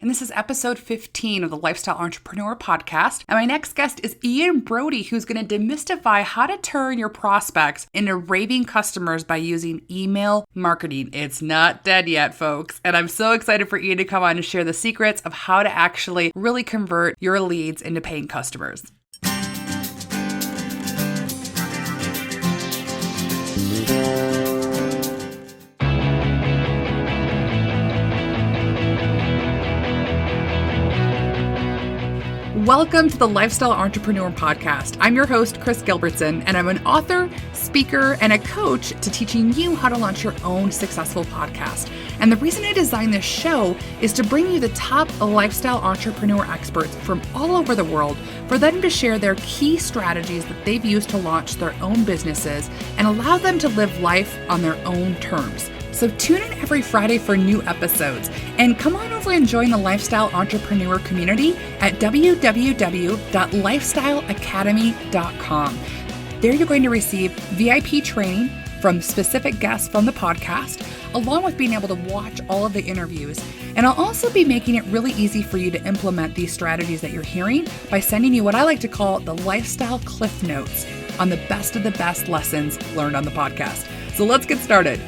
and this is episode 15 of the Lifestyle Entrepreneur Podcast. And my next guest is Ian Brodie, who's going to demystify how to turn your prospects into raving customers by using email marketing. It's not dead yet, folks. And I'm so excited for Ian to come on and share the secrets of how to actually really convert your leads into paying customers. Welcome to the Lifestyle Entrepreneur Podcast. I'm your host, Kris Gilbertson, and I'm an author, speaker, and a coach to teaching you how to launch your own successful podcast. And the reason I designed this show is to bring you the top lifestyle entrepreneur experts from all over the world for them to share their key strategies that they've used to launch their own businesses and allow them to live life on their own terms. So tune in every Friday for new episodes and come on over and join the Lifestyle Entrepreneur community at www.lifestyleacademy.com. There you're going to receive VIP training from specific guests from the podcast, along with being able to watch all of the interviews. And I'll also be making it really easy for you to implement these strategies that you're hearing by sending you what I like to call the Lifestyle Cliff Notes on the best lessons learned on the podcast. So let's get started.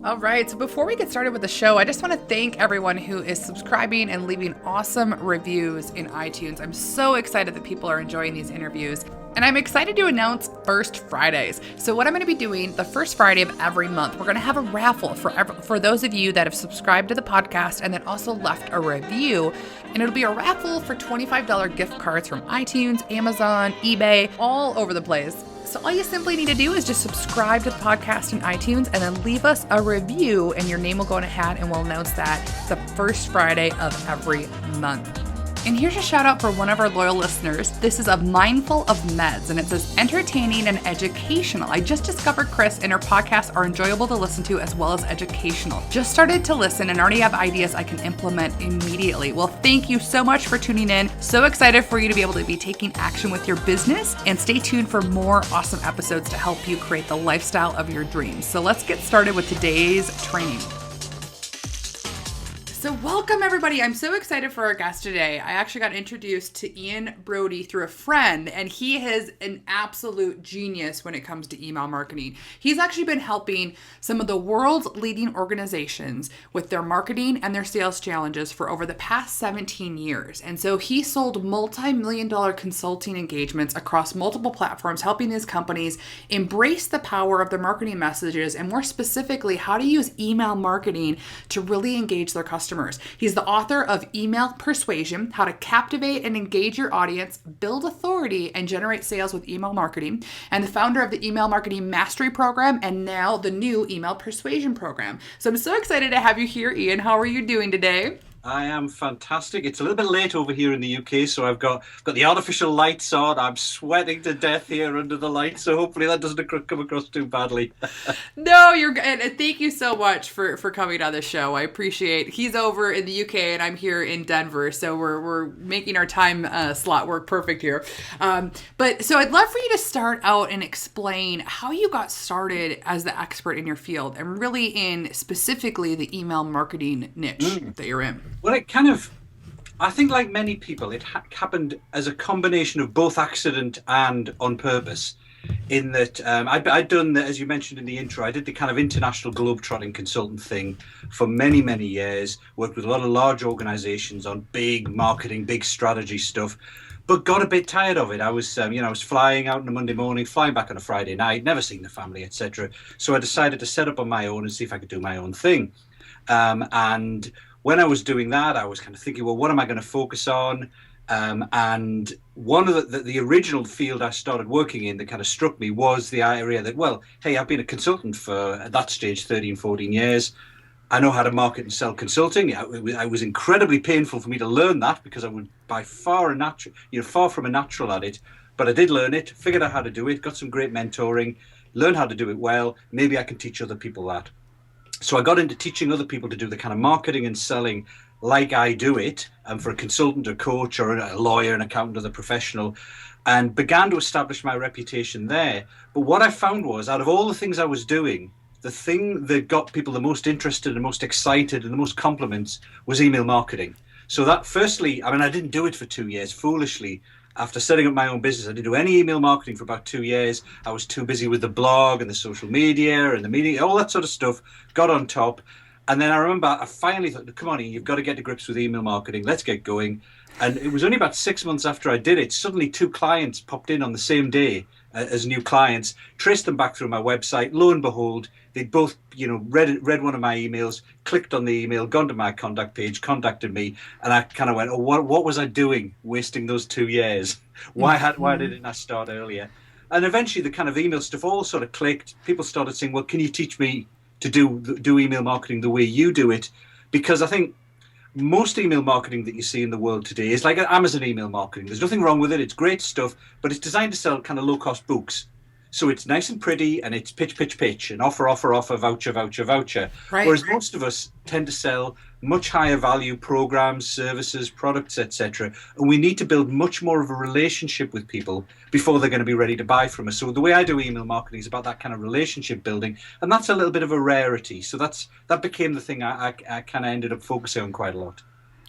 All right, so before we get started with the show, I just want to thank everyone who is subscribing and leaving awesome reviews in iTunes. I'm so excited that people are enjoying these interviews. And I'm excited to announce First Fridays. So what I'm going to be doing the first Friday of every month, we're going to have a raffle for those of you that have subscribed to the podcast and then also left a review. And it'll be a raffle for $25 gift cards from iTunes, Amazon, eBay, all over the place. So all you simply need to do is just subscribe to the podcast in iTunes and then leave us a review, and your name will go in a hat, and we'll announce that the first Friday of every month. And here's a shout out for one of our loyal listeners. This is of Mindful of Meds, and it says entertaining and educational. I just discovered Kris, and her podcasts are enjoyable to listen to as well as educational. Just started to listen and already have ideas I can implement immediately. Well, thank you so much for tuning in. So excited for you to be able to be taking action with your business, and stay tuned for more awesome episodes to help you create the lifestyle of your dreams. So let's get started with today's training. So welcome everybody. I'm so excited for our guest today. I actually got introduced to Ian Brodie through a friend, and he is an absolute genius when it comes to email marketing. He's actually been helping some of the world's leading organizations with their marketing and their sales challenges for over the past 17 years. And so he sold multi-million-dollar consulting engagements across multiple platforms, helping his companies embrace the power of their marketing messages, and more specifically, how to use email marketing to really engage their customers. He's the author of Email Persuasion, How to Captivate and Engage Your Audience, Build Authority, and Generate Sales with Email Marketing, and the founder of the Email Marketing Mastery Program, and now the new Email Persuasion Program. So I'm so excited to have you here, Ian. How are you doing today? I am fantastic. It's a little bit late over here in the UK, so I've got the artificial lights on. I'm sweating to death here under the lights, so hopefully that doesn't come across too badly. No, you're good. And thank you so much for coming on the show. I appreciate it. He's over in the UK and I'm here in Denver, so we're making our time slot work perfect here. But so I'd love for you to start out and explain how you got started as the expert in your field, and really in specifically the email marketing niche that you're in. Well, I think like many people, it happened as a combination of both accident and on purpose, in that I'd done, as you mentioned in the intro, I did the kind of international globetrotting consultant thing for many, many years, worked with a lot of large organizations on big marketing, big strategy stuff, but got a bit tired of it. I was flying out on a Monday morning, flying back on a Friday night, never seen the family, etc. So I decided to set up on my own and see if I could do my own thing. And when I was doing that, I was kind of thinking, well, what am I going to focus on? And one of the original field I started working in that kind of struck me was the area that, well, hey, I've been a consultant for, at that stage, 13, 14 years. I know how to market and sell consulting. It was incredibly painful for me to learn that because I was by far far from a natural at it. But I did learn it, figured out how to do it, got some great mentoring, learned how to do it well. Maybe I can teach other people that. So I got into teaching other people to do the kind of marketing and selling like I do it, for a consultant, a coach, or a lawyer, an accountant, or a professional, and began to establish my reputation there. But what I found was, out of all the things I was doing, the thing that got people the most interested and most excited and the most compliments was email marketing. So that, firstly, I mean, I didn't do it for 2 years, foolishly. After setting up my own business, I didn't do any email marketing for about 2 years. I was too busy with the blog and the social media and the media, all that sort of stuff, got on top. And then I remember I finally thought, come on, Ian, you've got to get to grips with email marketing. Let's get going. And it was only about 6 months after I did it, suddenly 2 clients popped in on the same day as new clients, traced them back through my website. Lo and behold, they'd both, read one of my emails, clicked on the email, gone to my contact page, contacted me, and I kind of went, oh, what was I doing wasting those 2 years? Why didn't I start earlier? And eventually the kind of email stuff all sort of clicked. People started saying, well, can you teach me to do email marketing the way you do it? Because I think most email marketing that you see in the world today is like Amazon email marketing. There's nothing wrong with it. It's great stuff, but it's designed to sell kind of low-cost books. So it's nice and pretty, and it's pitch, and offer, voucher. Right. Whereas most of us tend to sell much higher value programs, services, products, etc. And we need to build much more of a relationship with people before they're going to be ready to buy from us. So the way I do email marketing is about that kind of relationship building, and that's a little bit of a rarity. So that became the thing I kind of ended up focusing on quite a lot.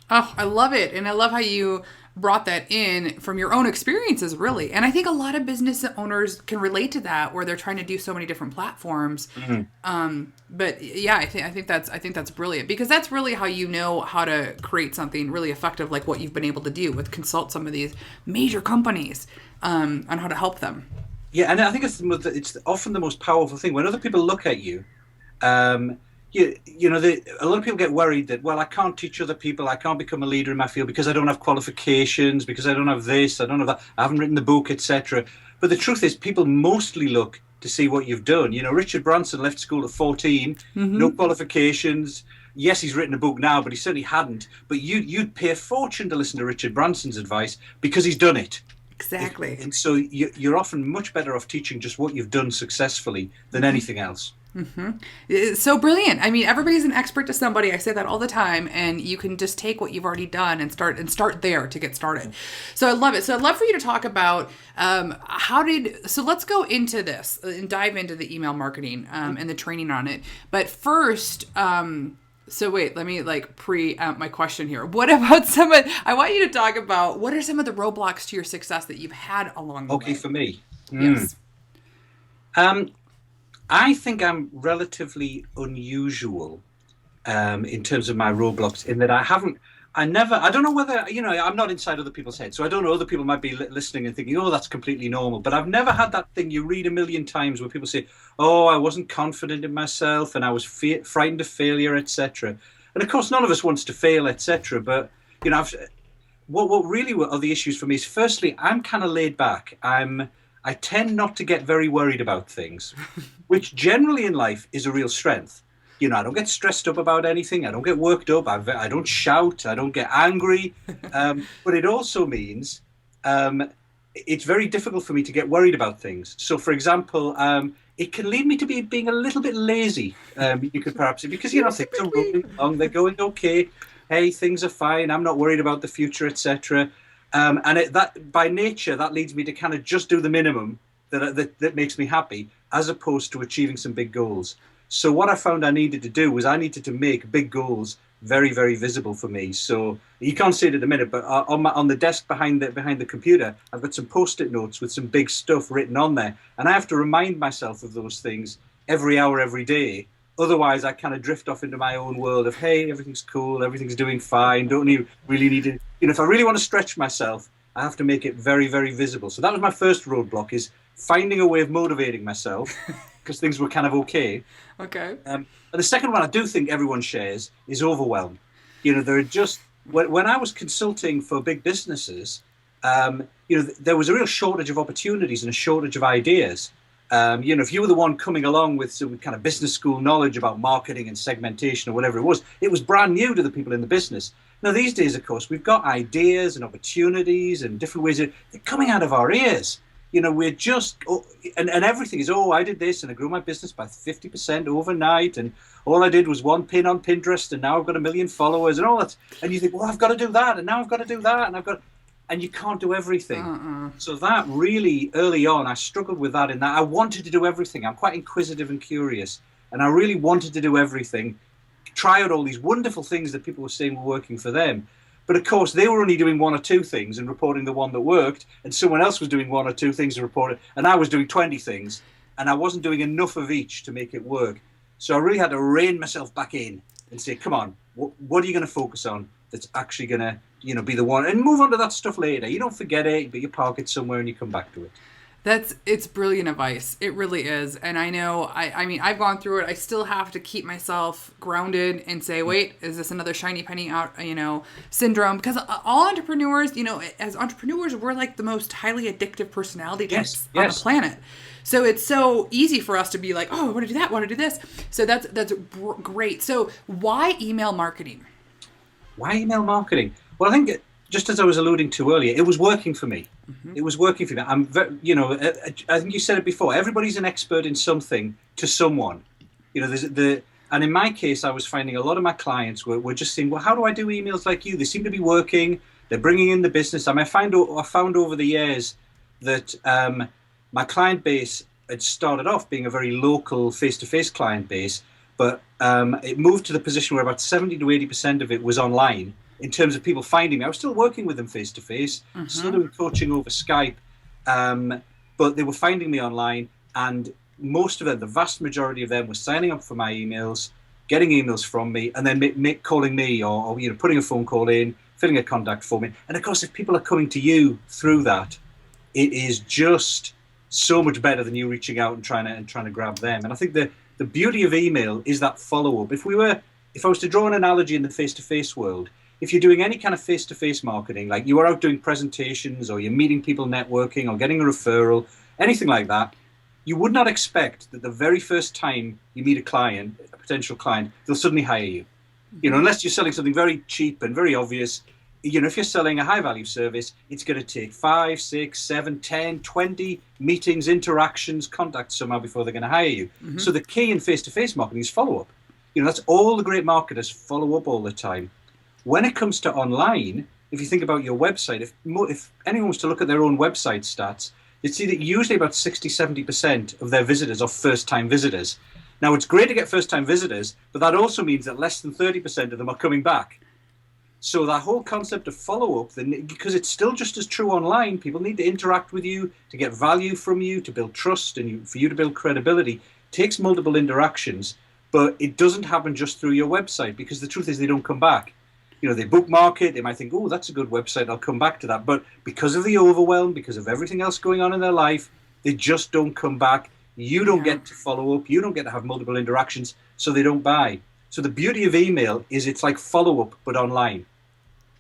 Oh, I love it. And I love how you brought that in from your own experiences, really. And I think a lot of business owners can relate to that, where they're trying to do so many different platforms. Mm-hmm. But yeah, I think that's brilliant, because that's really how you know how to create something really effective, like what you've been able to do with consult some of these major companies on how to help them. Yeah, and I think it's often the most powerful thing when other people look at you. A lot of people get worried that, well, I can't teach other people, I can't become a leader in my field because I don't have qualifications, because I don't have this, I don't have that, I haven't written the book, etc. But the truth is, people mostly look to see what you've done. Richard Branson left school at 14, mm-hmm. no qualifications. Yes, he's written a book now, but he certainly hadn't. But you'd pay a fortune to listen to Richard Branson's advice because he's done it. Exactly. And so you're often much better off teaching just what you've done successfully than anything else. Mm-hmm. It's so brilliant. I mean, everybody's an expert to somebody. I say that all the time, and you can just take what you've already done and start there to get started. So I love it. So I'd love for you to talk about so let's go into this and dive into the email marketing and the training on it. But first, so wait, let me preempt my question here. What about I want you to talk about what are some of the roadblocks to your success that you've had along the way? Okay, for me. Yes. I think I'm relatively unusual in terms of my roadblocks, in that I don't know whether, I'm not inside other people's heads, so I don't know, other people might be listening and thinking, oh, that's completely normal. But I've never had that thing you read a million times where people say, oh, I wasn't confident in myself and I was frightened of failure, etc. And of course, none of us wants to fail, etc. But, what really are the issues for me is, firstly, I'm kind of laid back. I tend not to get very worried about things, which generally in life is a real strength. I don't get stressed up about anything. I don't get worked up. I don't shout. I don't get angry. But it also means it's very difficult for me to get worried about things. So, for example, it can lead me to being a little bit lazy. You could perhaps say, because things are rolling along, they're going okay. Hey, things are fine. I'm not worried about the future, etc. That by nature, that leads me to kind of just do the minimum that makes me happy, as opposed to achieving some big goals. So what I found I needed to do was I needed to make big goals very, very visible for me. So you can't see it in a minute, but on the desk behind the computer, I've got some Post-it notes with some big stuff written on there, and I have to remind myself of those things every hour, every day. Otherwise, I kind of drift off into my own world of, hey, everything's cool, everything's doing fine. Don't you really need to, if I really want to stretch myself, I have to make it very, very visible. So that was my first roadblock, is finding a way of motivating myself because things were kind of okay. Okay. And the second one I do think everyone shares is overwhelm. There are just, when I was consulting for big businesses, there was a real shortage of opportunities and a shortage of ideas. If you were the one coming along with some kind of business school knowledge about marketing and segmentation or whatever it was brand new to the people in the business. Now, these days, of course, we've got ideas and opportunities and different ways they're coming out of our ears. We're just, and everything is, I did this and I grew my business by 50% overnight, and all I did was one pin on Pinterest and now I've got 1 million followers and all that. And you think, well, I've got to do that, and now I've got to do that, and you can't do everything. So that really, early on, I struggled with that, in that I wanted to do everything. I'm quite inquisitive and curious. and I really wanted to do everything, try out all these wonderful things that people were saying were working for them. But of course, they were only doing one or two things and reporting the one that worked, and someone else was doing one or two things and reporting, and I was doing 20 things, and I wasn't doing enough of each to make it work. So I really had to rein myself back in and say, come on, what are you going to focus on that's actually going to, be the one, and move on to that stuff later. You don't forget it, but you park it somewhere and you come back to it. It's brilliant advice. It really is. And I know, I mean, I've gone through it. I still have to keep myself grounded and say, wait, is this another shiny penny out, syndrome? Because all entrepreneurs, as entrepreneurs, we're like the most highly addictive personality types on the planet. So it's so easy for us to be like, oh, I want to do that, I want to do this. So that's great. So why email marketing? Why email marketing? Well, I think just as I was alluding to earlier, it was working for me. Mm-hmm. It was working for me. I think you said it before. Everybody's an expert in something to someone. And in my case, I was finding a lot of my clients were just saying, well, how do I do emails like you? They seem to be working. They're bringing in the business. I found over the years that my client base had started off being a very local face-to-face client base, but it moved to the position where about 70 to 80% of it was online. In terms of people finding me, I was still working with them face to face, still doing coaching over Skype, but they were finding me online, and most of them, the vast majority of them, were signing up for my emails, getting emails from me, and then calling me or putting a phone call in, filling a contact form in. And of course, if people are coming to you through that, it is just so much better than you reaching out and trying to grab them. And I think the beauty of email is that follow up. If I was to draw an analogy in the face to face world. If you're doing any kind of face-to-face marketing, like you are out doing presentations or you're meeting people networking or getting a referral, anything like that, you would not expect that the very first time you meet a potential client, they'll suddenly hire you. Unless you're selling something very cheap and very obvious. If you're selling a high-value service, it's going to take 5, 6, 7, 10, 20 meetings, interactions, contacts somehow before they're going to hire you. Mm-hmm. So the key in face-to-face marketing is follow-up. That's all the great marketers follow up all the time. When it comes to online, if you think about your website, if anyone was to look at their own website stats, you'd see that usually about 60, 70% of their visitors are first-time visitors. Now, it's great to get first-time visitors, but that also means that less than 30% of them are coming back. So that whole concept of follow-up, because it's still just as true online, people need to interact with you, to get value from you, to build trust, and for you to build credibility, takes multiple interactions, but it doesn't happen just through your website, because the truth is they don't come back. They bookmark it, they might think, oh, that's a good website, I'll come back to that. But because of the overwhelm, because of everything else going on in their life, they just don't come back. You don't get to follow up, you don't get to have multiple interactions, so they don't buy. So the beauty of email is it's like follow-up, but online.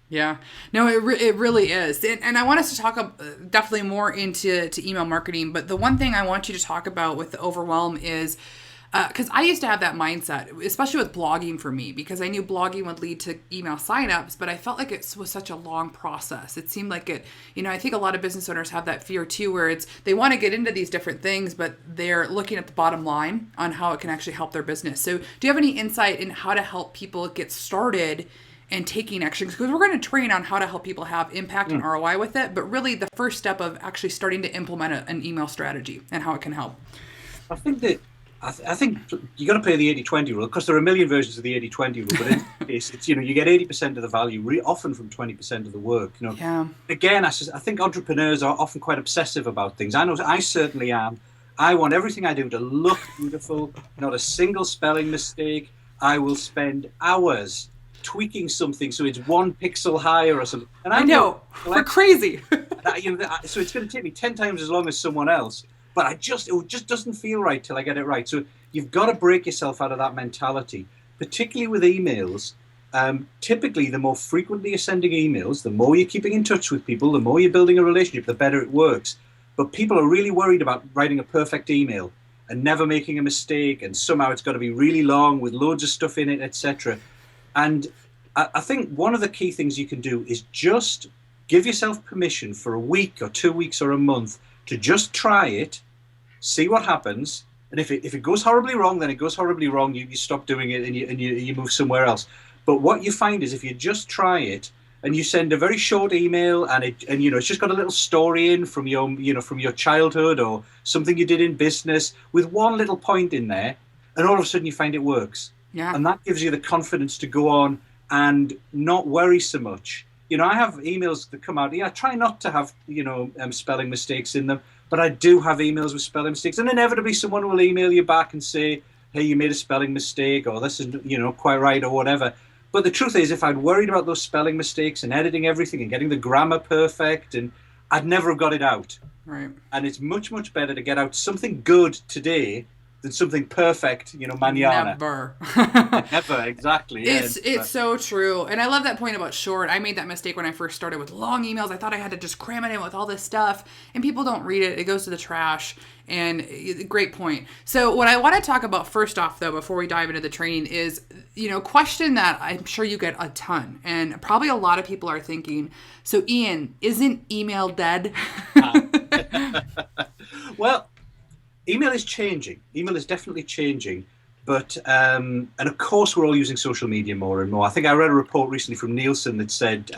Yeah, no, it really is. And I want us to talk definitely more into email marketing. But the one thing I want you to talk about with the overwhelm is, because I used to have that mindset, especially with blogging for me, because I knew blogging would lead to email signups, but I felt like it was such a long process. It seemed like it, I think a lot of business owners have that fear too, where they want to get into these different things, but they're looking at the bottom line on how it can actually help their business. So do you have any insight in how to help people get started and taking action? Because we're going to train on how to help people have impact and ROI with it, but really the first step of actually starting to implement an email strategy and how it can help. I think you got to play the 80-20 rule, because there are a million versions of the 80-20 rule. But in this case, it's you get 80% of the value, often from 20% of the work. Yeah. Again, I think entrepreneurs are often quite obsessive about things. I know I certainly am. I want everything I do to look beautiful, not a single spelling mistake. I will spend hours tweaking something so it's 1 pixel higher or something. And I know, we're crazy. So it's going to take me 10 times as long as someone else. But it just doesn't feel right till I get it right. So you've got to break yourself out of that mentality, particularly with emails. Typically, the more frequently you're sending emails, the more you're keeping in touch with people, the more you're building a relationship, the better it works. But people are really worried about writing a perfect email and never making a mistake, and somehow it's got to be really long with loads of stuff in it, etc. And I think one of the key things you can do is just give yourself permission for a week or 2 weeks or a month to just try it, see what happens, and if it goes horribly wrong, then it goes horribly wrong. You stop doing it and you move somewhere else. But what you find is if you just try it and you send a very short email and it's just got a little story in from your childhood or something you did in business with one little point in there, and all of a sudden you find it works. Yeah. And that gives you the confidence to go on and not worry so much. I have emails that come out. I try not to have, spelling mistakes in them, but I do have emails with spelling mistakes. And inevitably someone will email you back and say, hey, you made a spelling mistake, or this isn't, quite right, or whatever. But the truth is, if I'd worried about those spelling mistakes and editing everything and getting the grammar perfect, and I'd never have got it out. Right. And it's much, much better to get out something good today than something perfect, mañana. Never. Never, exactly. It's so true. And I love that point about short. I made that mistake when I first started with long emails. I thought I had to just cram it in with all this stuff, and people don't read it. It goes to the trash. And great point. So what I want to talk about first off, though, before we dive into the training is, question that I'm sure you get a ton. And probably a lot of people are thinking, so Ian, isn't email dead? Well, email is changing. Email is definitely changing. But, and of course, we're all using social media more and more. I think I read a report recently from Nielsen that said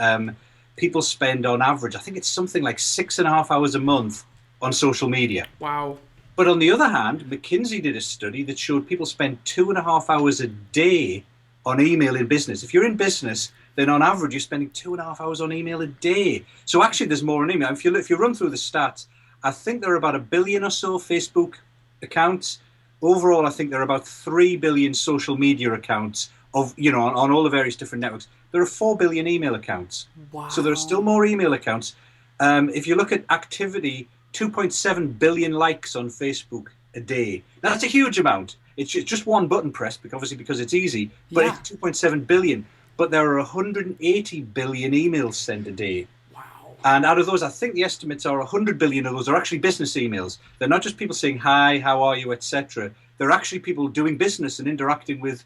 people spend on average, I think it's something like 6.5 hours a month on social media. Wow. But on the other hand, McKinsey did a study that showed people spend 2.5 hours a day on email in business. If you're in business, then on average, you're spending 2.5 hours on email a day. So actually, there's more on email. If you run through the stats, I think there are about 1 billion or so Facebook accounts. Overall, I think there are about 3 billion social media accounts on all the various different networks. There are 4 billion email accounts. Wow. So there are still more email accounts. If you look at activity, 2.7 billion likes on Facebook a day. Now, that's a huge amount. It's just one button press, because it's easy, but Yeah. it's 2.7 billion. But there are 180 billion emails sent a day. Wow. And out of those, I think the estimates are 100 billion of those are actually business emails. They're not just people saying, hi, how are you, etc. They're actually people doing business and interacting with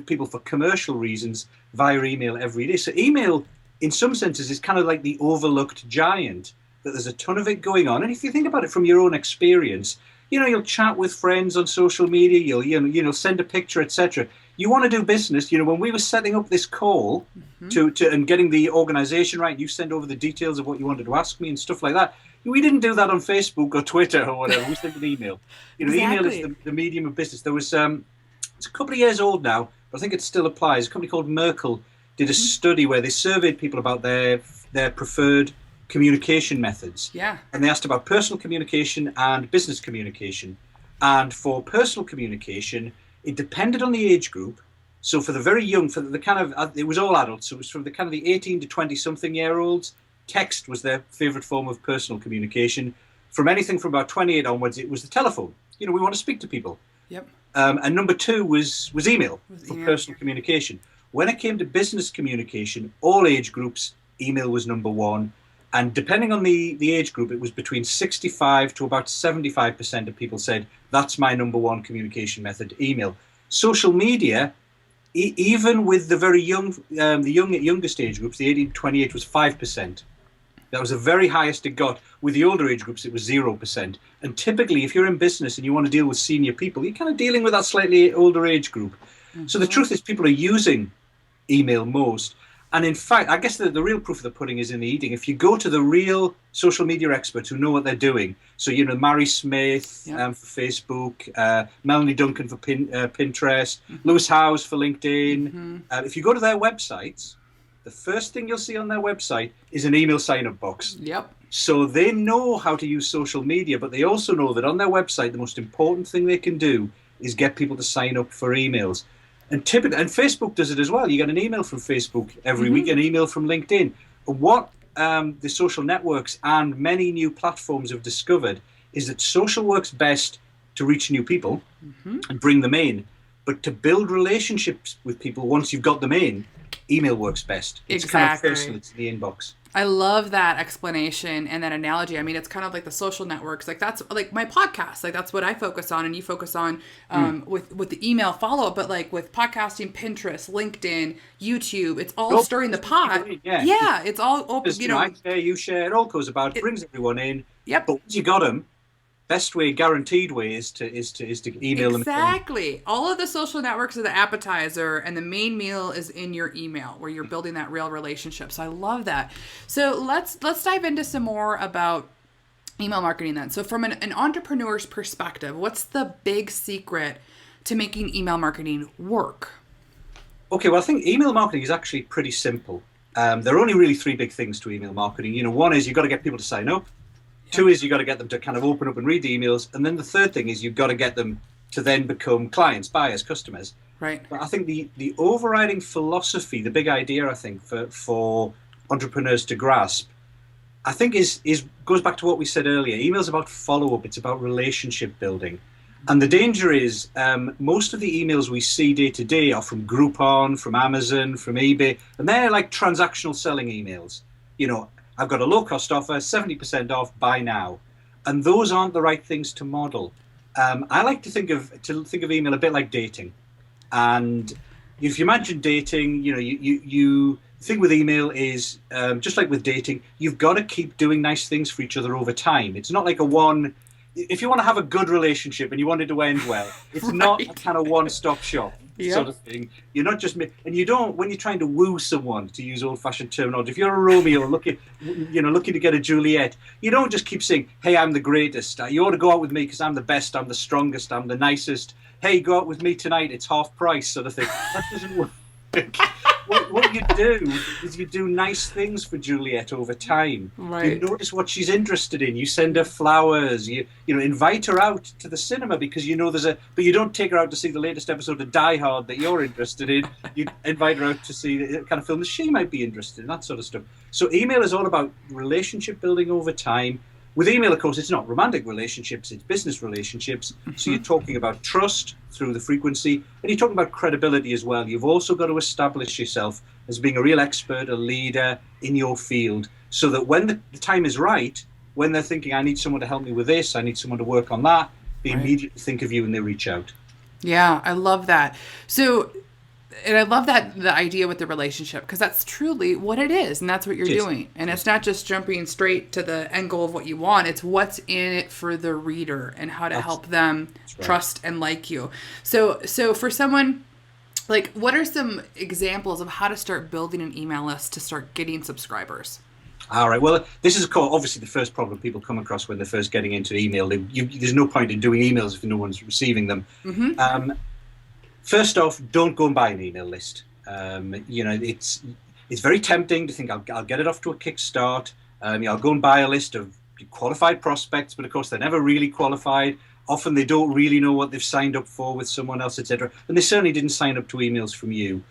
people for commercial reasons via email every day. So email, in some senses, is kind of like the overlooked giant, that there's a ton of it going on. And if you think about it from your own experience, you'll chat with friends on social media, you'll send a picture, etc. You want to do business. When we were setting up this call to and getting the organization right, you send over the details of what you wanted to ask me and stuff like that. We didn't do that on Facebook or Twitter or whatever. We sent an email. Exactly. Email is the medium of business. There was it's a couple of years old now, but I think it still applies. A company called Merkle did a study where they surveyed people about their preferred communication methods. Yeah. And they asked about personal communication and business communication. And for personal communication, it depended on the age group. So for the very young, for the kind of, it was all adults. So it was from the kind of the 18 to 20 something year olds. Text was their favorite form of personal communication. From anything from about 28 onwards, it was the telephone. We want to speak to people. Yep. And number 2 was email for email. personal communication. When it came to business communication, all age groups, email was number 1. And depending on the age group, it was between 65 to about 75% of people said, that's my number 1 communication method, email. Social media, even with the very young, youngest age groups, the 18 to 28 was 5%. That was the very highest it got. With the older age groups, it was 0%. And typically, if you're in business and you want to deal with senior people, you're kind of dealing with that slightly older age group. Mm-hmm. So the truth is, people are using email most. And in fact, I guess the real proof of the pudding is in the eating. If you go to the real social media experts who know what they're doing, so, Mary Smith for Facebook, Melanie Duncan for Pinterest, Lewis Howes for LinkedIn. If you go to their websites, the first thing you'll see on their website is an email sign-up box. Yep. So they know how to use social media, but they also know that on their website, the most important thing they can do is get people to sign up for emails. And Facebook does it as well. You get an email from Facebook every week, an email from LinkedIn. What the social networks and many new platforms have discovered is that social works best to reach new people and bring them in. But to build relationships with people once you've got them in, email works best. It's kind of personal. It's the inbox. I love that explanation and that analogy. I mean, it's kind of like the social networks. Like that's like my podcast. Like that's what I focus on, and you focus on with the email follow up. But like with podcasting, Pinterest, LinkedIn, YouTube, it's all stirring the pot. Yeah, it's all open. I share, you share. It all goes about. It brings everyone in. Yep. But once you got them, best way, guaranteed way, is to email them. Exactly. All of the social networks are the appetizer, and the main meal is in your email, where you're building that real relationship. So I love that. So let's dive into some more about email marketing then. So from an entrepreneur's perspective, what's the big secret to making email marketing work? Okay, well, I think email marketing is actually pretty simple. There are only really three big things to email marketing. One is you've got to get people to sign up. Two is you've got to get them to kind of open up and read the emails. And then the third thing is you've got to get them to then become clients, buyers, customers. Right. But I think the overriding philosophy, the big idea, I think, for entrepreneurs to grasp, I think is goes back to what we said earlier. Email's about follow-up. It's about relationship building. And the danger is most of the emails we see day to day are from Groupon, from Amazon, from eBay, and they're like transactional selling emails. I've got a low-cost offer, 70% off, buy now. And those aren't the right things to model. I like to think of email a bit like dating. And if you imagine dating, you the thing with email is just like with dating, you've got to keep doing nice things for each other over time. It's not like if you want to have a good relationship and you want it to end well, it's right. Not a kind of one-stop shop sort of thing. You're not just, and you don't, when you're trying to woo someone, to use old-fashioned terminology, if you're a Romeo looking to get a Juliet, you don't just keep saying, hey, I'm the greatest. You ought to go out with me because I'm the best, I'm the strongest, I'm the nicest. Hey, go out with me tonight, it's half price sort of thing. That doesn't work. What you do is you do nice things for Juliet over time. Right. You notice what she's interested in. You send her flowers. You invite her out to the cinema because but you don't take her out to see the latest episode of Die Hard that you're interested in. You invite her out to see the kind of film that she might be interested in, that sort of stuff. So email is all about relationship building over time. With email, of course, it's not romantic relationships, it's business relationships. Mm-hmm. So you're talking about trust through the frequency, and you're talking about credibility as well. You've also got to establish yourself as being a real expert, a leader in your field, so that when the time is right, when they're thinking, I need someone to help me with this, I need someone to work on that, they immediately think of you and they reach out. Yeah, I love that. So, and I love the idea with the relationship, because that's truly what it is, and that's what you're doing. And it's not just jumping straight to the end goal of what you want. It's what's in it for the reader and how to help them trust and like you. So for someone, like, what are some examples of how to start building an email list to start getting subscribers? All right. Well, this is obviously the first problem people come across when they're first getting into email. There's no point in doing emails if no one's receiving them. Mm-hmm. First off, don't go and buy an email list. It's very tempting to think I'll get it off to a kickstart. I'll go and buy a list of qualified prospects, but of course they're never really qualified. Often they don't really know what they've signed up for with someone else, etc. And they certainly didn't sign up to emails from you.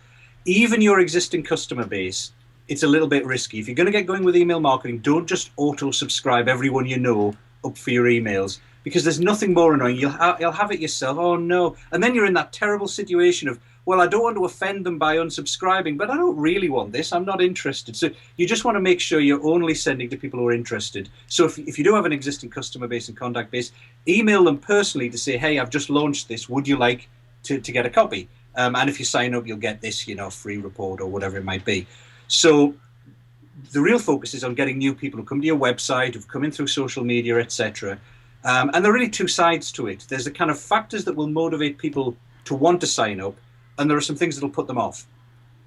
Even your existing customer base, it's a little bit risky. If you're going to get going with email marketing, don't just auto-subscribe everyone you know up for your emails, because there's nothing more annoying. You'll have it yourself. Oh, no. And then you're in that terrible situation of, well, I don't want to offend them by unsubscribing, but I don't really want this. I'm not interested. So you just want to make sure you're only sending to people who are interested. So if you do have an existing customer base and contact base, email them personally to say, hey, I've just launched this. Would you like to get a copy? And if you sign up, you'll get this, free report or whatever it might be. So the real focus is on getting new people who come to your website, who've come in through social media, etc. And there are really two sides to it. There's the kind of factors that will motivate people to want to sign up, and there are some things that will put them off.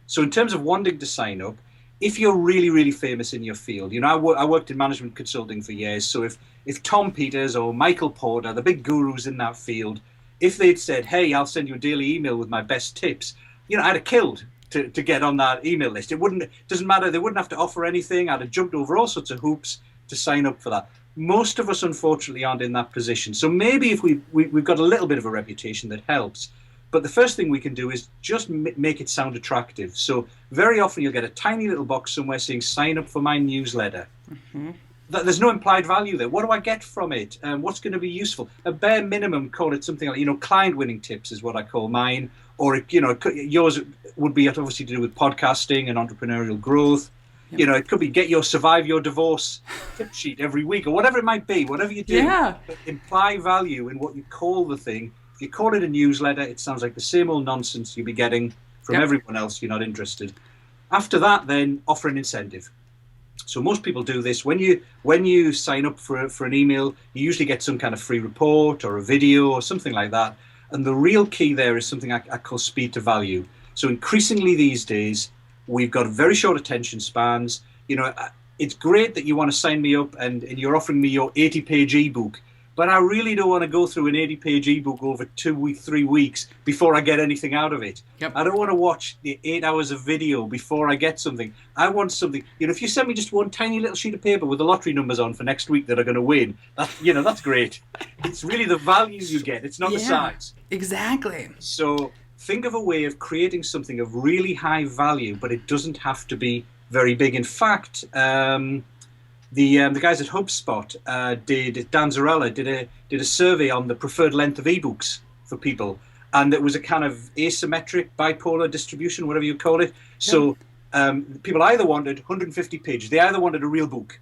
So in terms of wanting to sign up, if you're really, really famous in your field, I worked in management consulting for years, so if Tom Peters or Michael Porter, the big gurus in that field, if they'd said, hey, I'll send you a daily email with my best tips, I'd have killed to get on that email list. Doesn't matter, they wouldn't have to offer anything. I'd have jumped over all sorts of hoops to sign up for that. Most of us, unfortunately, aren't in that position. So maybe if we've got a little bit of a reputation, that helps. But the first thing we can do is just make it sound attractive. So very often you'll get a tiny little box somewhere saying, sign up for my newsletter. Mm-hmm. There's no implied value there. What do I get from it? What's going to be useful? A bare minimum, call it something like, client winning tips is what I call mine. Or, yours would be obviously to do with podcasting and entrepreneurial growth. It could be get your survive your divorce tip sheet every week, or whatever it might be, whatever you do. But imply value in what you call the thing. If you call it a newsletter, it sounds like the same old nonsense you'll be getting from everyone else you're not interested. After that, then offer an incentive. So most people do this. When you sign up for an email, you usually get some kind of free report or a video or something like that. And the real key there is something I call speed to value. So increasingly these days, we've got very short attention spans. It's great that you want to sign me up and you're offering me your 80-page ebook, but I really don't want to go through an 80-page ebook over 3 weeks before I get anything out of it. Yep. I don't want to watch the 8 hours of video before I get something. I want something. If you send me just one tiny little sheet of paper with the lottery numbers on for next week that are going to win, that's great. It's really the value you get. It's not the size. Exactly. So think of a way of creating something of really high value, but it doesn't have to be very big. In fact, the guys at HubSpot Dan Zarella did a survey on the preferred length of ebooks for people, and it was a kind of asymmetric bipolar distribution, whatever you call it. So people either wanted 150 pages, they either wanted a real book,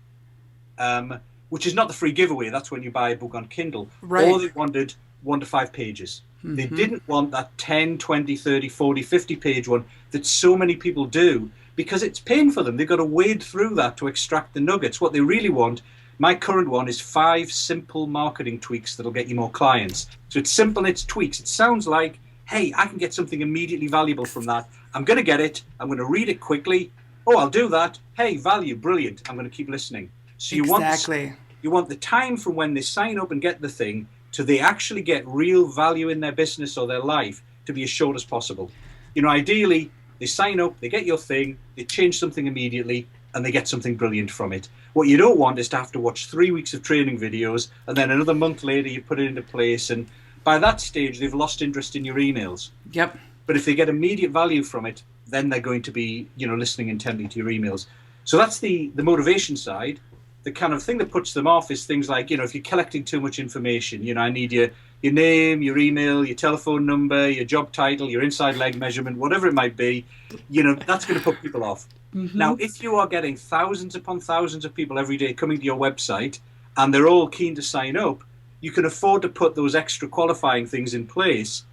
which is not the free giveaway, that's when you buy a book on Kindle, or they wanted 1 to 5 pages. They didn't want that 10, 20, 30, 40, 50 page one that so many people do, because it's pain for them. They've got to wade through that to extract the nuggets. What they really want, my current one, is 5 simple marketing tweaks that'll get you more clients. So it's simple, it's tweaks. It sounds like, hey, I can get something immediately valuable from that. I'm going to get it. I'm going to read it quickly. Oh, I'll do that. Hey, value, brilliant. I'm going to keep listening. So you want the time from when they sign up and get the thing to they actually get real value in their business or their life to be as short as possible. Ideally, they sign up, they get your thing, they change something immediately, and they get something brilliant from it. What you don't want is to have to watch 3 weeks of training videos, and then another month later you put it into place, and by that stage they've lost interest in your emails. Yep. But if they get immediate value from it, then they're going to be, listening intently to your emails. So that's the motivation side. The kind of thing that puts them off is things like, if you're collecting too much information, I need your name, your email, your telephone number, your job title, your inside leg measurement, whatever it might be, that's going to put people off. Now, if you are getting thousands upon thousands of people every day coming to your website and they're all keen to sign up, you can afford to put those extra qualifying things in place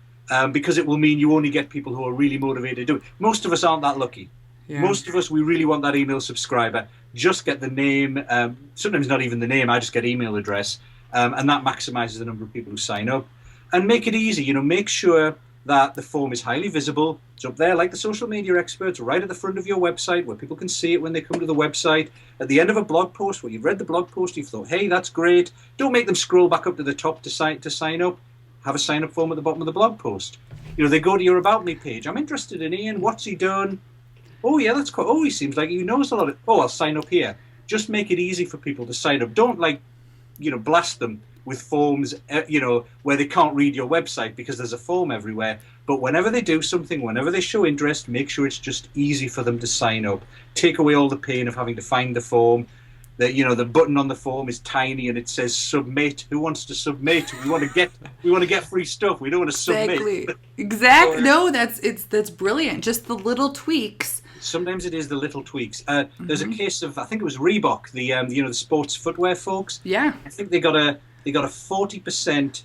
because it will mean you only get people who are really motivated to do it. Most of us aren't that lucky. Yeah. Most of us, we really want that email subscriber. Just get the name, sometimes not even the name, I just get email address, and that maximizes the number of people who sign up. And make it easy, make sure that the form is highly visible. It's up there like the social media experts, right at the front of your website where people can see it when they come to the website. At the end of a blog post, where you've read the blog post, you've thought, hey, that's great. Don't make them scroll back up to the top to sign up. Have a sign up form at the bottom of the blog post. They go to your About Me page. I'm interested in Ian. What's he done? Oh, yeah, that's cool. Oh, he seems like he knows a lot of... Oh, I'll sign up here. Just make it easy for people to sign up. Don't, blast them with forms, where they can't read your website because there's a form everywhere. But whenever they do something, whenever they show interest, make sure it's just easy for them to sign up. Take away all the pain of having to find the form. The button on the form is tiny and it says submit. Who wants to submit? We want to get free stuff. We don't want to submit. Exactly. No, that's brilliant. Just the little tweaks. Sometimes it is the little tweaks. There's a case of, I think it was Reebok, the sports footwear folks. Yeah. I think they got a 40%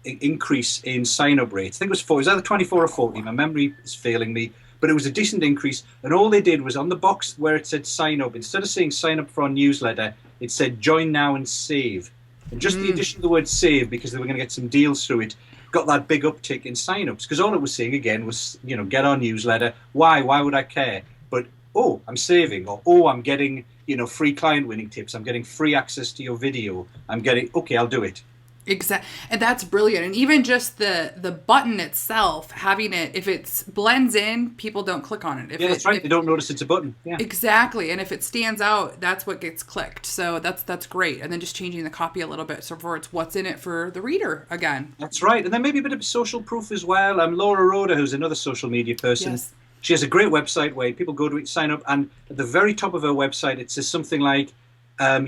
increase in sign-up rates. I think it was either 24 or 40. My memory is failing me, but it was a decent increase. And all they did was on the box where it said sign up, instead of saying sign up for our newsletter, it said join now and save. And just the addition of the word save, because they were going to get some deals through it, got that big uptick in sign-ups, because all it was saying again was, get our newsletter. Why would I care? But I'm saving, or I'm getting free client winning tips, I'm getting free access to your video, okay, I'll do it. Exactly. And that's brilliant. And even just the button itself, having it, if it blends in, people don't click on it. That's right. They don't notice it's a button. Yeah. Exactly. And if it stands out, that's what gets clicked. So that's great. And then just changing the copy a little bit so for it's what's in it for the reader again. That's right. And then maybe a bit of social proof as well. Laura Roda, who's another social media person. Yes. She has a great website where people go to it, sign up, and at the very top of her website, it says something like,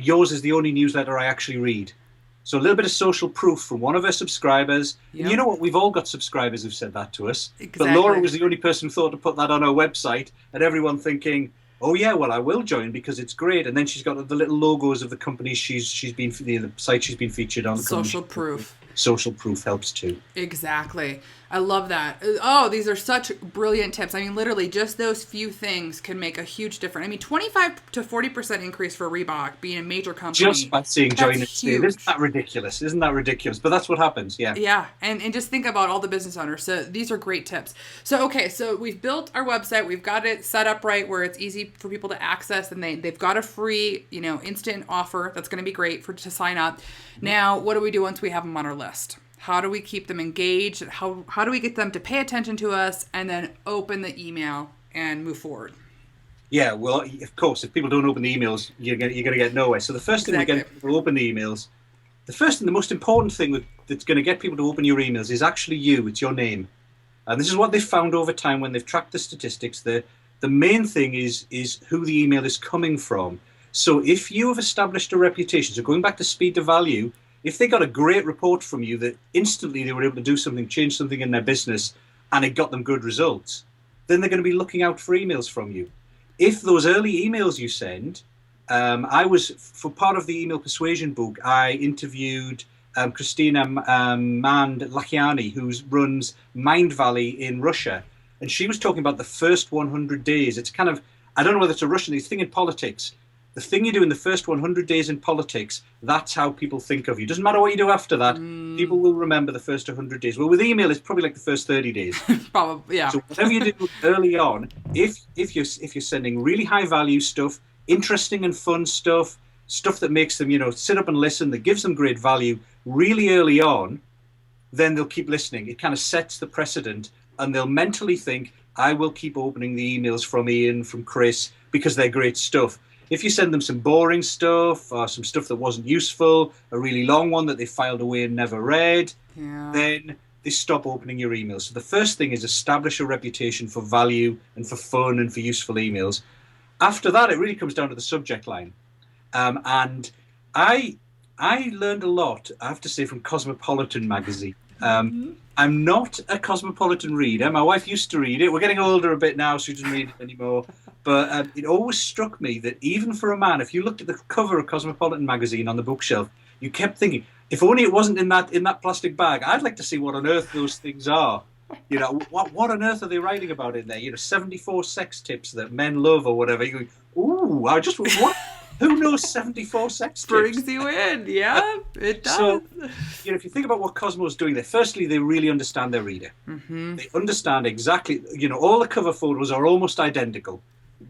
yours is the only newsletter I actually read. So a little bit of social proof from one of her subscribers. Yep. You know what? We've all got subscribers who've said that to us. Exactly. But Laura was the only person who thought to put that on her website, and everyone thinking, oh yeah, well I will join because it's great. And then she's got the little logos of the companies she's been, the site she's been featured on. Social proof. Social proof helps too. Exactly. I love that. Oh, these are such brilliant tips. I mean, literally, just those few things can make a huge difference. I mean, 25 to 40% increase for Reebok being a major company. Just by seeing join and sale. Isn't that ridiculous? Isn't that ridiculous? But that's what happens, yeah. Yeah, and just think about all the business owners. So these are great tips. So, okay, so we've built our website. We've got it set up right where it's easy for people to access, and they've got a free, instant offer that's going to be great to sign up. Now, what do we do once we have them on our list? How do we keep them engaged? How do we get them to pay attention to us and then open the email and move forward? Yeah, well, of course, if people don't open the emails, you're going to get nowhere. So the first thing we get people to open the emails, the most important thing that's going to get people to open your emails is actually you. It's your name. And this is what they've found over time when they've tracked the statistics. The main thing is who the email is coming from. So if you have established a reputation, so going back to speed to value, if they got a great report from you that instantly they were able to do something, change something in their business, and it got them good results, then they're going to be looking out for emails from you. If those early emails you send, for part of the email persuasion book, I interviewed Christina Mandlakiani, who runs Mind Valley in Russia. And she was talking about the first 100 days. It's kind of, I don't know whether it's a Russian thing in politics. The thing you do in the first 100 days in politics, that's how people think of you. Doesn't matter what you do after that, people will remember the first 100 days. Well, with email, it's probably like the first 30 days. Probably, yeah. So whatever you do early on, if you're sending really high value stuff, interesting and fun stuff that makes them, sit up and listen, that gives them great value really early on, then they'll keep listening. It kind of sets the precedent, and they'll mentally think, I will keep opening the emails from Ian, from Kris, because they're great stuff. If you send them some boring stuff or some stuff that wasn't useful, a really long one that they filed away and never read, then they stop opening your emails. So the first thing is establish a reputation for value and for fun and for useful emails. After that, it really comes down to the subject line. And I learned a lot, I have to say, from Cosmopolitan magazine. I'm not a Cosmopolitan reader. My wife used to read it. We're getting older a bit now, so she doesn't read it anymore. But it always struck me that even for a man, if you looked at the cover of Cosmopolitan magazine on the bookshelf, you kept thinking, if only it wasn't in that plastic bag, I'd like to see what on earth those things are. What on earth are they writing about in there? 74 sex tips that men love or whatever. You go, ooh, what? Who knows 74 sex tips? Brings you in, yeah, it does. So, if you think about what Cosmo's doing there, firstly, they really understand their reader. Mm-hmm. They understand exactly, all the cover photos are almost identical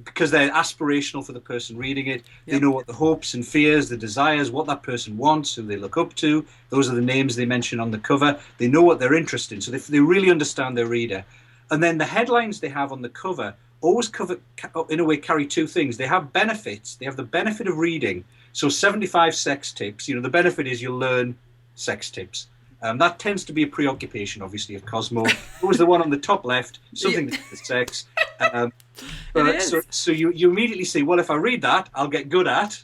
because they're aspirational for the person reading it. Yep. They know what the hopes and fears, the desires, what that person wants, who they look up to. Those are the names they mention on the cover. They know what they're interested in, so they really understand their reader. And then the headlines they have on the cover always carry two things. They have benefits. They have the benefit of reading. So 75 sex tips, the benefit is you'll learn sex tips. That tends to be a preoccupation, obviously, of Cosmo. Always the one on the top left, something to do with sex. So you immediately say, well, if I read that, I'll get good at,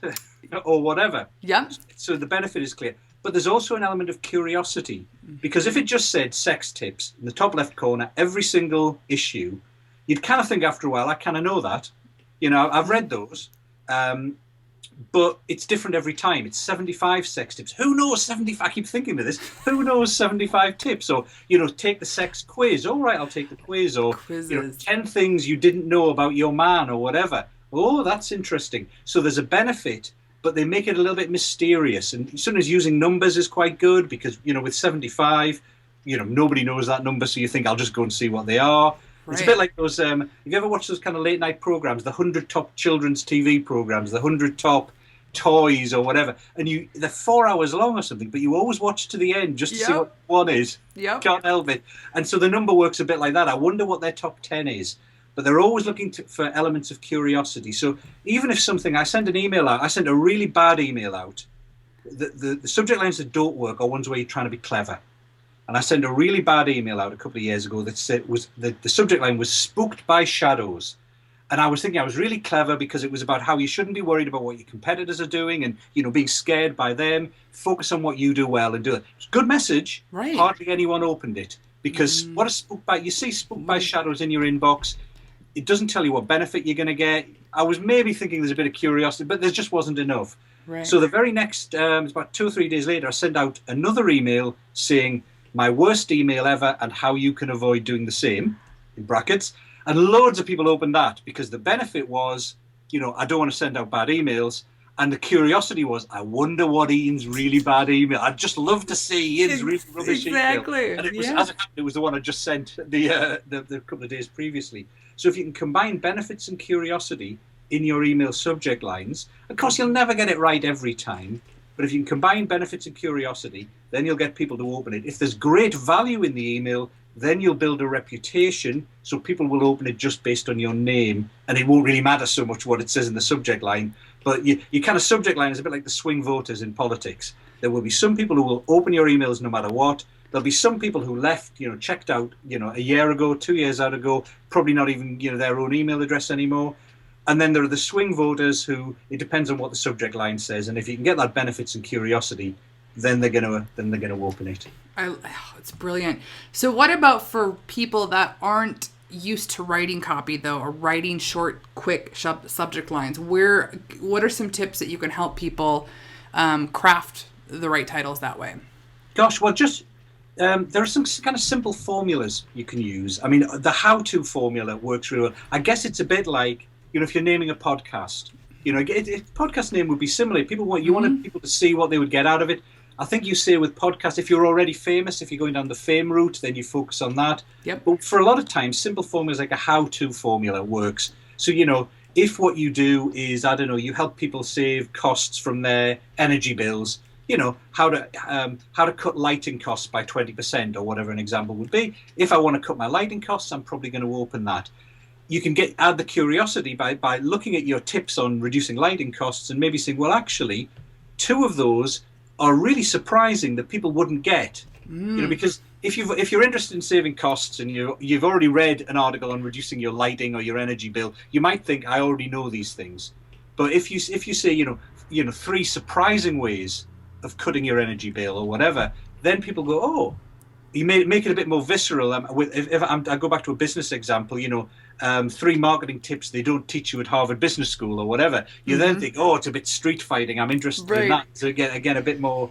or whatever. Yeah. So the benefit is clear. But there's also an element of curiosity, because if it just said sex tips in the top left corner, every single issue, you'd kind of think after a while, I kind of know that. I've read those. But it's different every time. It's 75 sex tips. Who knows 75? I keep thinking of this. Who knows 75 tips? Or, take the sex quiz. All right, I'll take the quiz. Or, 10 things you didn't know about your man or whatever. Oh, that's interesting. So there's a benefit, but they make it a little bit mysterious. And sometimes using numbers is quite good because, with 75, nobody knows that number. So you think, I'll just go and see what they are. Right. It's a bit like those, have you ever watched those kind of late night programs, the 100 top children's TV programs, the 100 top toys or whatever, and they're 4 hours long or something, but you always watch to the end just to see what one is. Yep. Can't help it. And so the number works a bit like that. I wonder what their top 10 is. But they're always looking for elements of curiosity. So even if I send an email out, I sent a really bad email out, the subject lines that don't work are ones where you're trying to be clever. And I sent a really bad email out a couple of years ago that said the subject line was spooked by shadows. And I was thinking I was really clever because it was about how you shouldn't be worried about what your competitors are doing and, being scared by them. Focus on what you do well and do it. It's a good message. Right. Hardly anyone opened it because what is spooked by? You see spooked by shadows in your inbox. It doesn't tell you what benefit you're going to get. I was maybe thinking there's a bit of curiosity, but there just wasn't enough. Right. So the very next, about 2 or 3 days later, I sent out another email saying, my worst email ever and how you can avoid doing the same, in brackets. And loads of people opened that because the benefit was, I don't want to send out bad emails. And the curiosity was, I wonder what Ian's really bad email. I'd just love to see Ian's really rubbish email. And it was, as it happened, it was the one I just sent the couple of days previously. So if you can combine benefits and curiosity in your email subject lines, of course you'll never get it right every time, but if you can combine benefits and curiosity, then you'll get people to open it. If there's great value in the email, then you'll build a reputation, so people will open it just based on your name, and it won't really matter so much what it says in the subject line. But your kind of subject line is a bit like the swing voters in politics. There will be some people who will open your emails no matter what. There'll be some people who left, checked out, a year ago, 2 years ago, probably not even, their own email address anymore. And then there are the swing voters who, it depends on what the subject line says. And if you can get that benefits and curiosity, then they're gonna open it. It's brilliant. So what about for people that aren't used to writing copy though, or writing short, quick subject lines? What are some tips that you can help people craft the right titles that way? Gosh, well, just there are some kind of simple formulas you can use. I mean, the how-to formula works really well. I guess it's a bit like, if you're naming a podcast, podcast name would be similar. You wanted people to see what they would get out of it. I think you say with podcasts, if you're already famous, if you're going down the fame route, then you focus on that. Yep. But for a lot of times, simple formulas like a how-to formula works. So, if what you do is, you help people save costs from their energy bills, how to cut lighting costs by 20% or whatever an example would be. If I want to cut my lighting costs, I'm probably going to open that. You can add the curiosity by looking at your tips on reducing lighting costs and maybe saying, well, actually, 2 of those are really surprising that people wouldn't get. Because if you're interested in saving costs and you've already read an article on reducing your lighting or your energy bill, you might think, I already know these things. But if you say 3 surprising ways of cutting your energy bill or whatever, then people go, oh, you make it a bit more visceral. If I go back to a business example, 3 marketing tips they don't teach you at Harvard Business School or whatever. You then think, oh, it's a bit street fighting. I'm interested in that. So again, a bit more.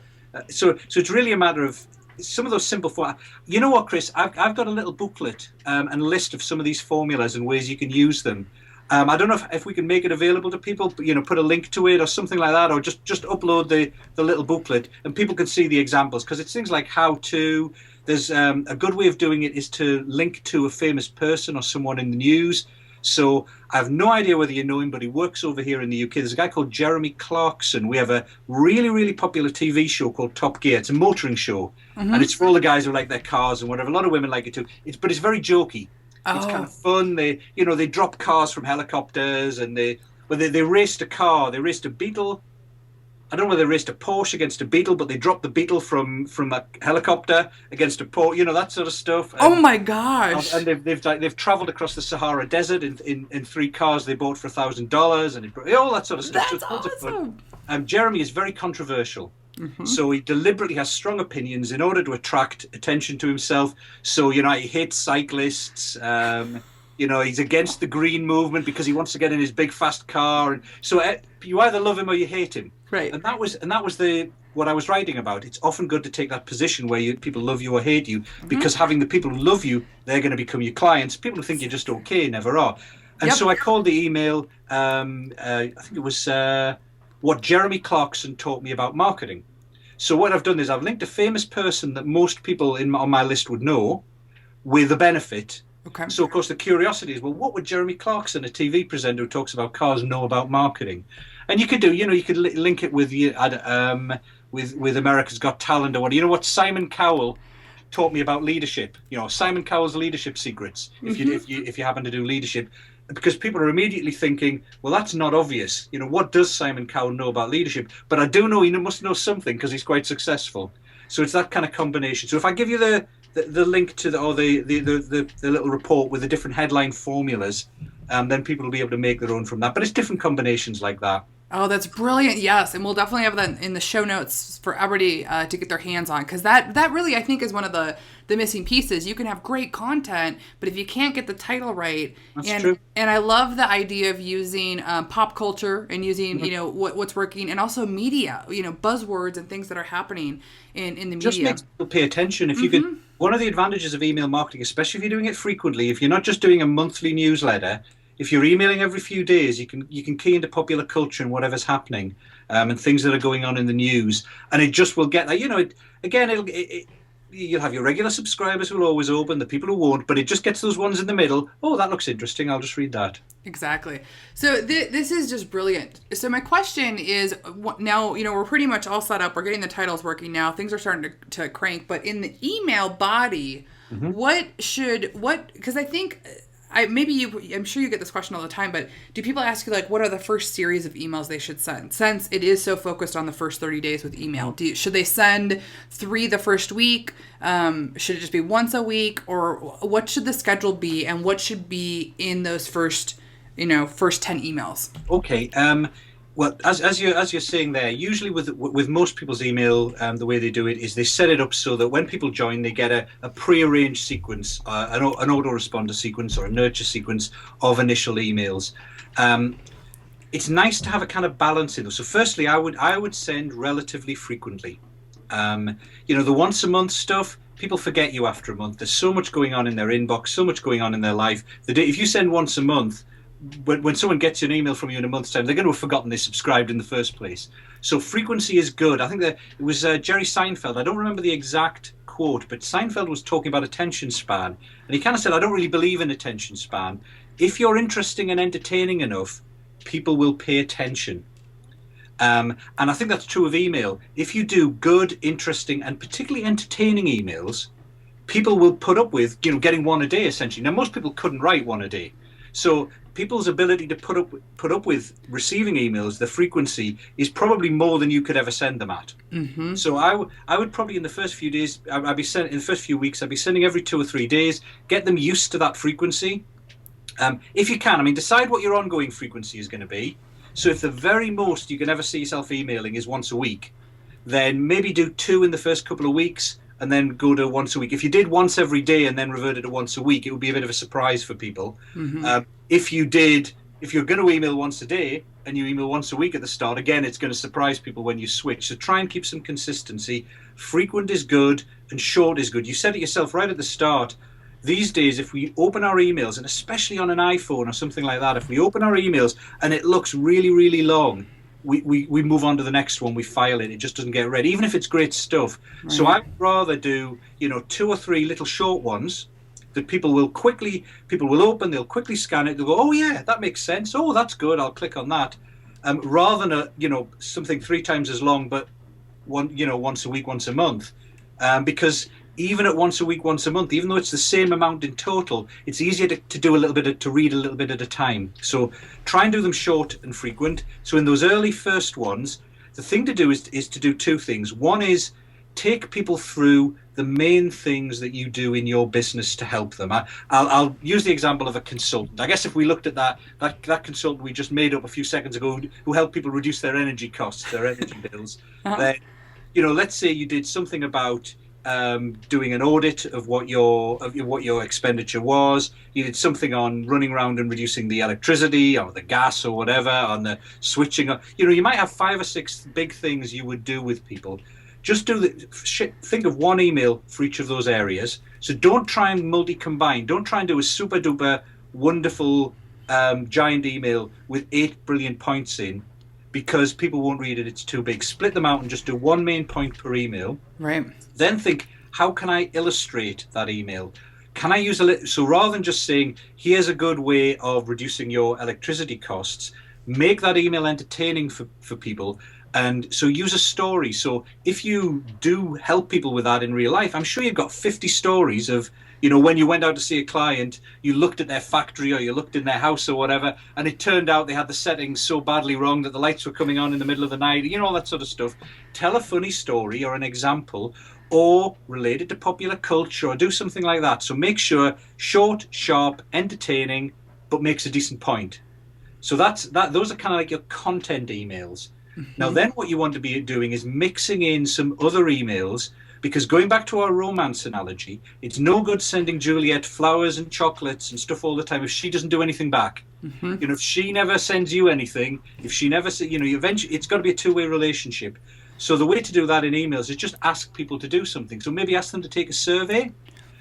So it's really a matter of some of those simple formulas. You know what, Kris? I've got a little booklet and a list of some of these formulas and ways you can use them. I don't know if we can make it available to people, put a link to it or something like that, or just upload the little booklet and people can see the examples, because it's things like how to. There's a good way of doing it is to link to a famous person or someone in the news. So I have no idea whether you know him, but he works over here in the UK. There's a guy called Jeremy Clarkson. We have a really, really popular TV show called Top Gear. It's a motoring show. And it's for all the guys who like their cars and whatever. A lot of women like it too. But it's very jokey. It's kind of fun. They drop cars from helicopters and they raced a car. They raced a Beetle. I don't know whether they raced a Porsche against a Beetle, but they dropped the Beetle from a helicopter against a Porsche, that sort of stuff. Oh my gosh! And they've travelled across the Sahara Desert in 3 cars they bought for $1,000, and all that sort of stuff. That's awesome. Jeremy is very controversial. So he deliberately has strong opinions in order to attract attention to himself. So, he hates cyclists. He's against the green movement because he wants to get in his big fast car. And so you either love him or you hate him. Right. And that was what I was writing about. It's often good to take that position where people love you or hate you, because having the people who love you, they're going to become your clients. People who think you're just okay never are. And so I called the email, I think it was what Jeremy Clarkson taught me about marketing. So what I've done is I've linked a famous person that most people on my list would know with a benefit. Okay. So, of course, the curiosity is, well, what would Jeremy Clarkson, a TV presenter who talks about cars, know about marketing? And you could do, you could link it with America's Got Talent or what. You know what Simon Cowell taught me about leadership? Simon Cowell's leadership secrets. If you happen to do leadership, because people are immediately thinking, well, that's not obvious. What does Simon Cowell know about leadership? But I do know he must know something because he's quite successful. So it's that kind of combination. So if I give you the link to the little report with the different headline formulas, then people will be able to make their own from that. But it's different combinations like that. Oh, that's brilliant. Yes, and we'll definitely have that in the show notes for everybody to get their hands on, because that really, I think, is one of the missing pieces. You can have great content, but if you can't get the title right, That's and true. and I love the idea of using pop culture and using, Mhm. what's working, and also media, buzzwords and things that are happening in the Just media. makes people pay attention. If you can, one of the advantages of email marketing, especially if you're doing it frequently, if you're not just doing a monthly newsletter, if you're emailing every few days, you can key into popular culture and whatever's happening, and things that are going on in the news, and it just will get that. Again, you'll have your regular subscribers who will always open, the people who won't, but it just gets those ones in the middle. Oh, that looks interesting. I'll just read that. Exactly. So this is just brilliant. So my question is, now, we're pretty much all set up. We're getting the titles working now. Things are starting to crank. But in the email body, Hmm. because I think, I'm sure you get this question all the time, but do people ask you, like, what are the first series of emails they should send? Since it is so focused on the first 30 days with email, should they send 3 the first week? Should it just be once a week? Or what should the schedule be? And what should be in those first 10 emails? Okay. Well, as you're saying there, usually with most people's email, the way they do it is they set it up so that when people join, they get a pre-arranged sequence, an autoresponder sequence or a nurture sequence of initial emails. Um, it's nice to have a kind of balance in those. So, firstly, I would send relatively frequently. The once a month stuff, people forget you after a month. There's so much going on in their inbox, so much going on in their life. If you send once a month, when someone gets an email from you in a month's time, they're going to have forgotten they subscribed in the first place. So frequency is good. I think that it was Jerry Seinfeld. I don't remember the exact quote, but Seinfeld was talking about attention span, and he kind of said, "I don't really believe in attention span. If you're interesting and entertaining enough, people will pay attention." And I think that's true of email. If you do good, interesting, and particularly entertaining emails, people will put up with getting one a day essentially. Now most people couldn't write one a day, so people's ability to put up with receiving emails, the frequency is probably more than you could ever send them at. So I would probably in the first few days, I'd be sending in the first few weeks, I'd be sending every 2 or 3 days, get them used to that frequency. If you can, I mean, decide what your ongoing frequency is going to be. So if the very most you can ever see yourself emailing is once a week, then maybe do 2 in the first couple of weeks and then go to once a week. If you did once every day and then reverted to once a week, it would be a bit of a surprise for people. If you're going to email once a day and you email once a week at the start, again, it's going to surprise people when you switch. So try and keep some consistency. Frequent is good and short is good. You said it yourself right at the start. These days, if we open our emails, and especially on an iPhone or something like that, if we open our emails and it looks really, really long, we move on to the next one, we file it, it just doesn't get read, even if it's great stuff. Right. So I'd rather do, 2 or 3 little short ones that people will open, they'll quickly scan it, they'll go, oh yeah, that makes sense, oh that's good, I'll click on that. Rather than something 3 times as long, but once a week, once a month. Because even at once a week, once a month, even though it's the same amount in total, it's easier to do a little bit, to read a little bit at a time. So try and do them short and frequent. So in those early first ones, the thing to do is to do 2 things. One is take people through the main things that you do in your business to help them. I'll use the example of a consultant. I guess if we looked at that consultant we just made up a few seconds ago, who helped people reduce their energy costs, their energy bills, then let's say you did something about doing an audit of what your expenditure was. You did something on running around and reducing the electricity or the gas or whatever, on the switching. You might have 5 or 6 big things you would do with people. Just think of one email for each of those areas. So don't try and multi-combine. Don't try and do a super duper wonderful giant email with 8 brilliant points in, because people won't read it. It's too big. Split them out and just do one main point per email. Right. Then think, how can I illustrate that email? Can I use so rather than just saying, here's a good way of reducing your electricity costs, make that email entertaining for people. And so use a story. So if you do help people with that in real life, I'm sure you've got 50 stories of, when you went out to see a client, you looked at their factory or you looked in their house or whatever, and it turned out they had the settings so badly wrong that the lights were coming on in the middle of the night, all that sort of stuff. Tell a funny story or an example, or relate it to popular culture, or do something like that. So make sure short, sharp, entertaining, but makes a decent point. So those are kind of like your content emails. Now, then what you want to be doing is mixing in some other emails, because going back to our romance analogy, it's no good sending Juliet flowers and chocolates and stuff all the time if she doesn't do anything back. If she never sends you anything, if she never, eventually it's got to be a two-way relationship. So the way to do that in emails is just ask people to do something. So maybe ask them to take a survey.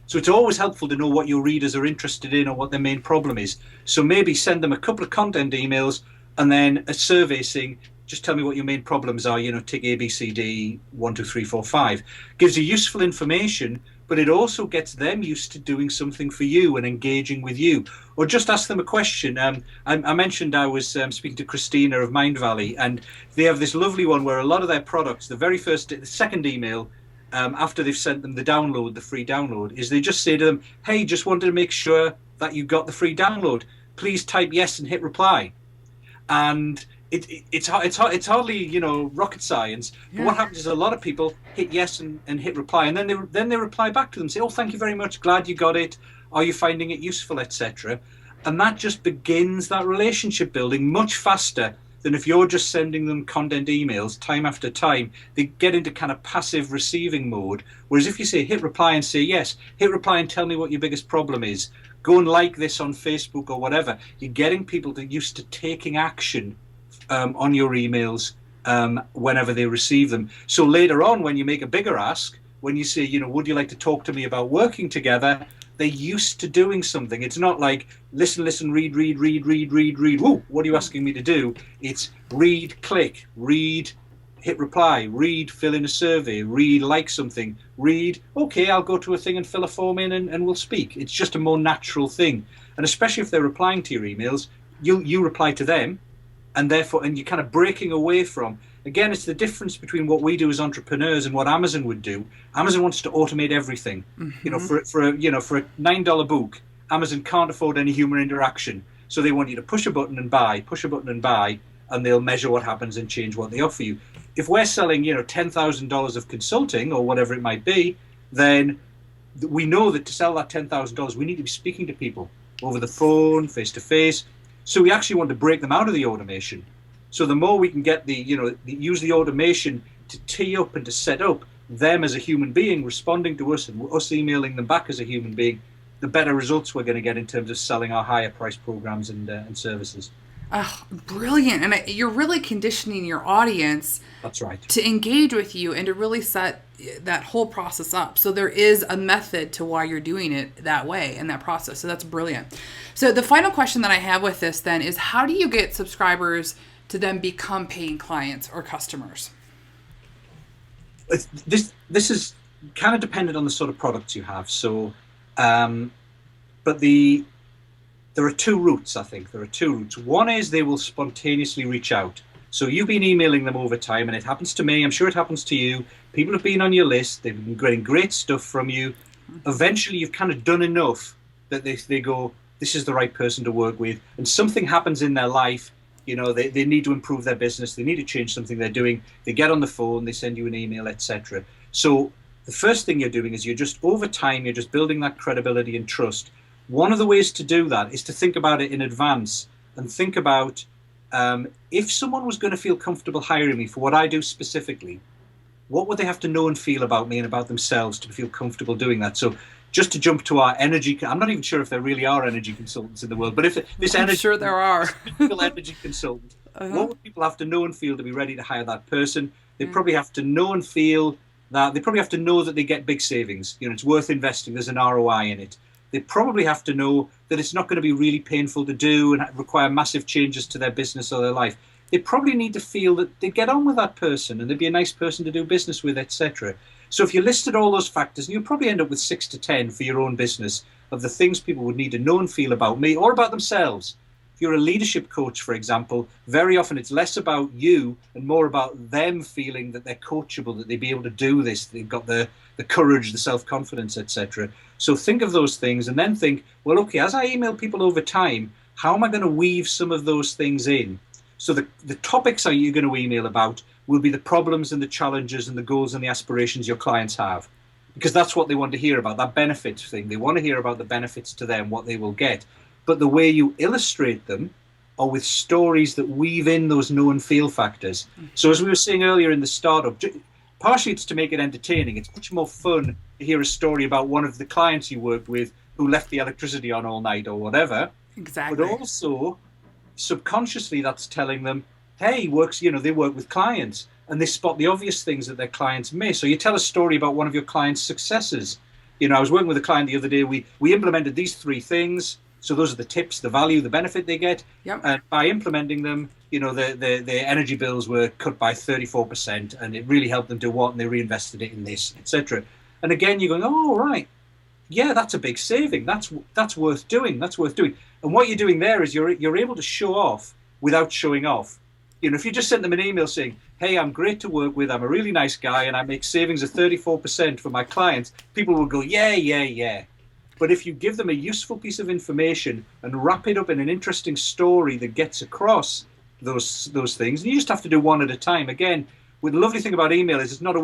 So it's always helpful to know what your readers are interested in or what their main problem is. So maybe send them a couple of content emails and then a survey saying, just tell me what your main problems are, tick A, B, C, D, 1, 2, 3, 4, 5. Gives you useful information, but it also gets them used to doing something for you and engaging with you. Or just ask them a question. I mentioned I was speaking to Christina of Mind Valley, and they have this lovely one where a lot of their products, the second email, after they've sent them the free download, is they just say to them, hey, just wanted to make sure that you got the free download. Please type yes and hit reply. And it's hardly rocket science. But what happens is a lot of people hit yes and hit reply, and then they reply back to them, say, oh, thank you very much, glad you got it, are you finding it useful, etc. And that just begins that relationship building much faster than if you're just sending them content emails time after time. They get into kind of passive receiving mode. Whereas if you say hit reply and say yes, hit reply and tell me what your biggest problem is, go and like this on Facebook or whatever, you're getting people used to taking action on your emails whenever they receive them. So later on, when you make a bigger ask, when you say, would you like to talk to me about working together, they're used to doing something. It's not like listen, read. Whoa, what are you asking me to do? It's read, click, read, hit reply, read, fill in a survey, read, like something, read, okay, I'll go to a thing and fill a form in and we'll speak. It's just a more natural thing. And especially if they're replying to your emails, you reply to them, and you're kind of breaking away from. Again, it's the difference between what we do as entrepreneurs and what Amazon would do. Amazon wants to automate everything. For a $9 book, Amazon can't afford any human interaction. So they want you to push a button and buy, and they'll measure what happens and change what they offer you. If we're selling, $10,000 of consulting or whatever it might be, then we know that to sell that $10,000, we need to be speaking to people over the phone, face to face. So we actually want to break them out of the automation. So the more we can get use the automation to tee up and to set up them as a human being responding to us and us emailing them back as a human being, the better results we're going to get in terms of selling our higher price programs and services. Oh, brilliant. And you're really conditioning your audience. That's right. To engage with you and to really set that whole process up. So there is a method to why you're doing it that way in that process. So that's brilliant. So the final question that I have with this then is, how do you get subscribers to then become paying clients or customers? This is kind of dependent on the sort of products you have. So, but there are two routes, I think. There are two routes. One is they will spontaneously reach out. So you've been emailing them over time, and it happens to me. I'm sure it happens to you. People have been on your list. They've been getting great stuff from you. Eventually, you've kind of done enough that they go, this is the right person to work with. And something happens in their life. They need to improve their business. They need to change something they're doing. They get on the phone. They send you an email, etc. So the first thing you're doing is you're just building that credibility and trust. One of the ways to do that is to think about it in advance and think about if someone was going to feel comfortable hiring me for what I do specifically, what would they have to know and feel about me and about themselves to feel comfortable doing that? So just to jump to our energy, I'm not even sure if there really are energy consultants in the world, but if this I'm sure there are. energy consultant, what would people have to know and feel to be ready to hire that person? They probably have to know and feel that they get big savings. It's worth investing. There's an ROI in it. They probably have to know that it's not going to be really painful to do and require massive changes to their business or their life. They probably need to feel that they get on with that person and they'd be a nice person to do business with, etc. So if you listed all those factors, you'll probably end up with 6 to 10 for your own business of the things people would need to know and feel about me or about themselves. If you're a leadership coach, for example, very often it's less about you and more about them feeling that they're coachable, that they'd be able to do this, they've got the courage, the self-confidence, etc. So think of those things and then think, well, okay, as I email people over time, how am I going to weave some of those things in? So the topics that you're going to email about will be the problems and the challenges and the goals and the aspirations your clients have, because that's what they want to hear about, that benefits thing. They want to hear about the benefits to them, what they will get. But the way you illustrate them or with stories that weave in those know and feel factors. So as we were saying earlier in the startup, partially it's to make it entertaining. It's much more fun to hear a story about one of the clients you worked with who left the electricity on all night or whatever. Exactly. But also, subconsciously, that's telling them, hey, they work with clients and they spot the obvious things that their clients miss. So you tell a story about one of your clients' successes. I was working with a client the other day. We implemented these 3 things. So those are the tips, the value, the benefit they get. Yep. And by implementing them, the energy bills were cut by 34%, and it really helped them do what, and they reinvested it in this, etc. And again, you're going, oh, right, yeah, that's a big saving. That's worth doing. That's worth doing. And what you're doing there is you're able to show off without showing off. If you just sent them an email saying, hey, I'm great to work with, I'm a really nice guy, and I make savings of 34% for my clients, people will go, yeah, yeah, yeah. But if you give them a useful piece of information and wrap it up in an interesting story that gets across those things, and you just have to do one at a time. Again, the lovely thing about email is it's not a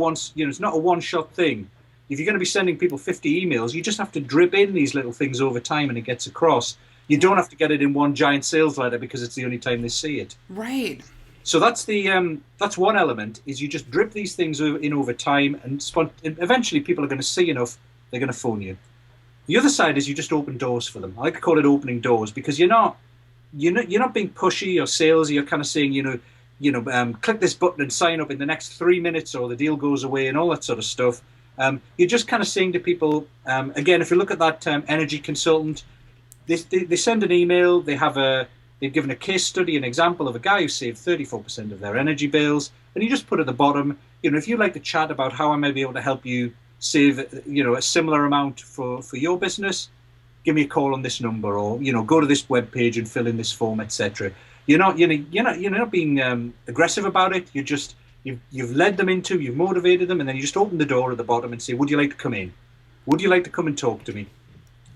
one-shot thing. If you're going to be sending people 50 emails, you just have to drip in these little things over time and it gets across. You don't have to get it in one giant sales letter because it's the only time they see it. Right. So that's that's one element, is you just drip these things in over time, and eventually people are going to see enough, they're going to phone you. The other side is you just open doors for them. I like to call it opening doors, because you're not being pushy or salesy. You're kind of saying, click this button and sign up in the next 3 minutes, or the deal goes away, and all that sort of stuff. You're just kind of saying to people, again, if you look at that energy consultant, they send an email. They've given a case study, an example of a guy who saved 34% of their energy bills, and you just put at the bottom, if you'd like to chat about how I may be able to help you save a similar amount for your business, give me a call on this number, or go to this web page and fill in this form, etc. You're not being aggressive about it. You've led them into, you've motivated them, and then you just open the door at the bottom and say, would you like to come in? Would you like to come and talk to me?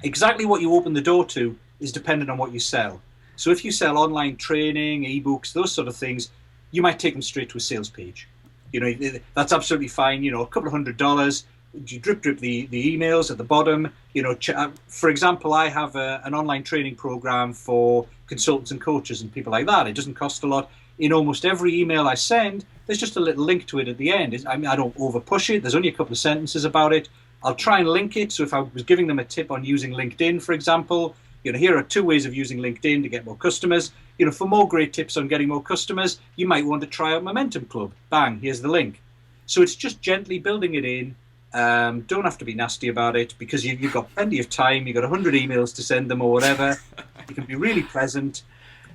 Exactly what you open the door to is dependent on what you sell. So if you sell online training, ebooks, those sort of things, you might take them straight to a sales page. That's absolutely fine. A couple of $100. You drip the emails at the bottom. For example, I have an online training program for consultants and coaches and people like that. It doesn't cost a lot. In almost every email I send, there's just a little link to it at the end. I don't over push it. There's only a couple of sentences about it. I'll try and link it. So if I was giving them a tip on using LinkedIn, for example, here are 2 ways of using LinkedIn to get more customers. For more great tips on getting more customers, you might want to try out Momentum Club. Bang, here's the link. So it's just gently building it in. Don't have to be nasty about it, because you've got plenty of time. You've got 100 emails to send them or whatever. You can be really pleasant.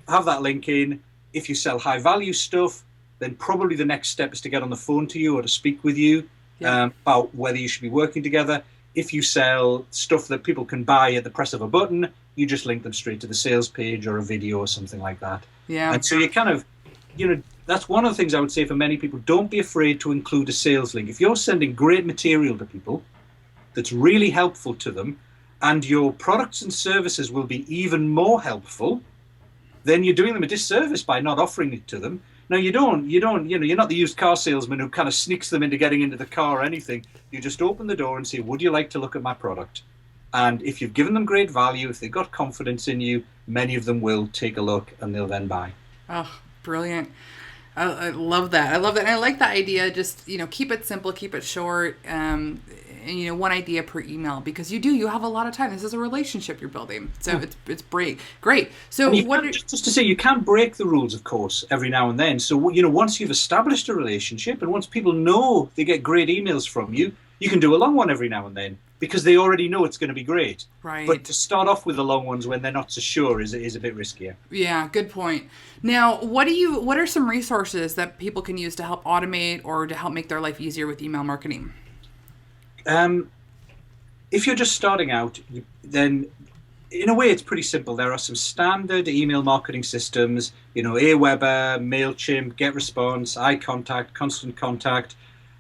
Have that link in. If you sell high value stuff, then probably the next step is to get on the phone to you or to speak with you about whether you should be working together. If you sell stuff that people can buy at the press of a button, you just link them straight to the sales page or a video or something like that. Yeah. And so you kind of, that's one of the things I would say for many people. Don't be afraid to include a sales link. If you're sending great material to people that's really helpful to them, and your products and services will be even more helpful, then you're doing them a disservice by not offering it to them. Now, you're not the used car salesman who kind of sneaks them into getting into the car or anything. You just open the door and say, would you like to look at my product? And if you've given them great value, if they've got confidence in you, many of them will take a look and they'll then buy. Oh, brilliant. I love that. And I like the idea. Just, keep it simple, keep it short. And, one idea per email, because you have a lot of time. This is a relationship you're building. So it's great. So just to say, you can break the rules, of course, every now and then. So, once you've established a relationship and once people know they get great emails from you, you can do a long one every now and then, because they already know it's going to be great. Right. But to start off with the long ones when they're not so sure is a bit riskier. Yeah, good point. Now, what are some resources that people can use to help automate or to help make their life easier with email marketing? If you're just starting out, then in a way it's pretty simple. There are some standard email marketing systems, Aweber, MailChimp, GetResponse, iContact, Constant Contact.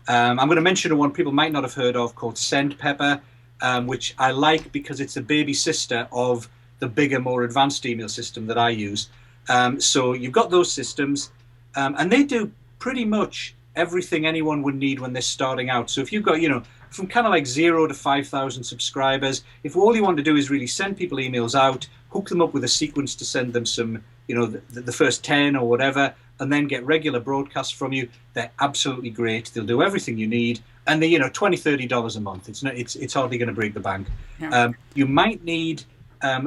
I'm going to mention one people might not have heard of called SendPepper, which I like because it's a baby sister of the bigger, more advanced email system that I use. So you've got those systems, and they do pretty much everything anyone would need when they're starting out. So if you've got, from kind of like 0 to 5,000 subscribers, if all you want to do is really send people emails out, hook them up with a sequence to send them some the first 10 or whatever, and then get regular broadcasts from you. They're absolutely great. They'll do everything you need, and they, $20-$30 a month. It's hardly going to break the bank. Yeah. You might need.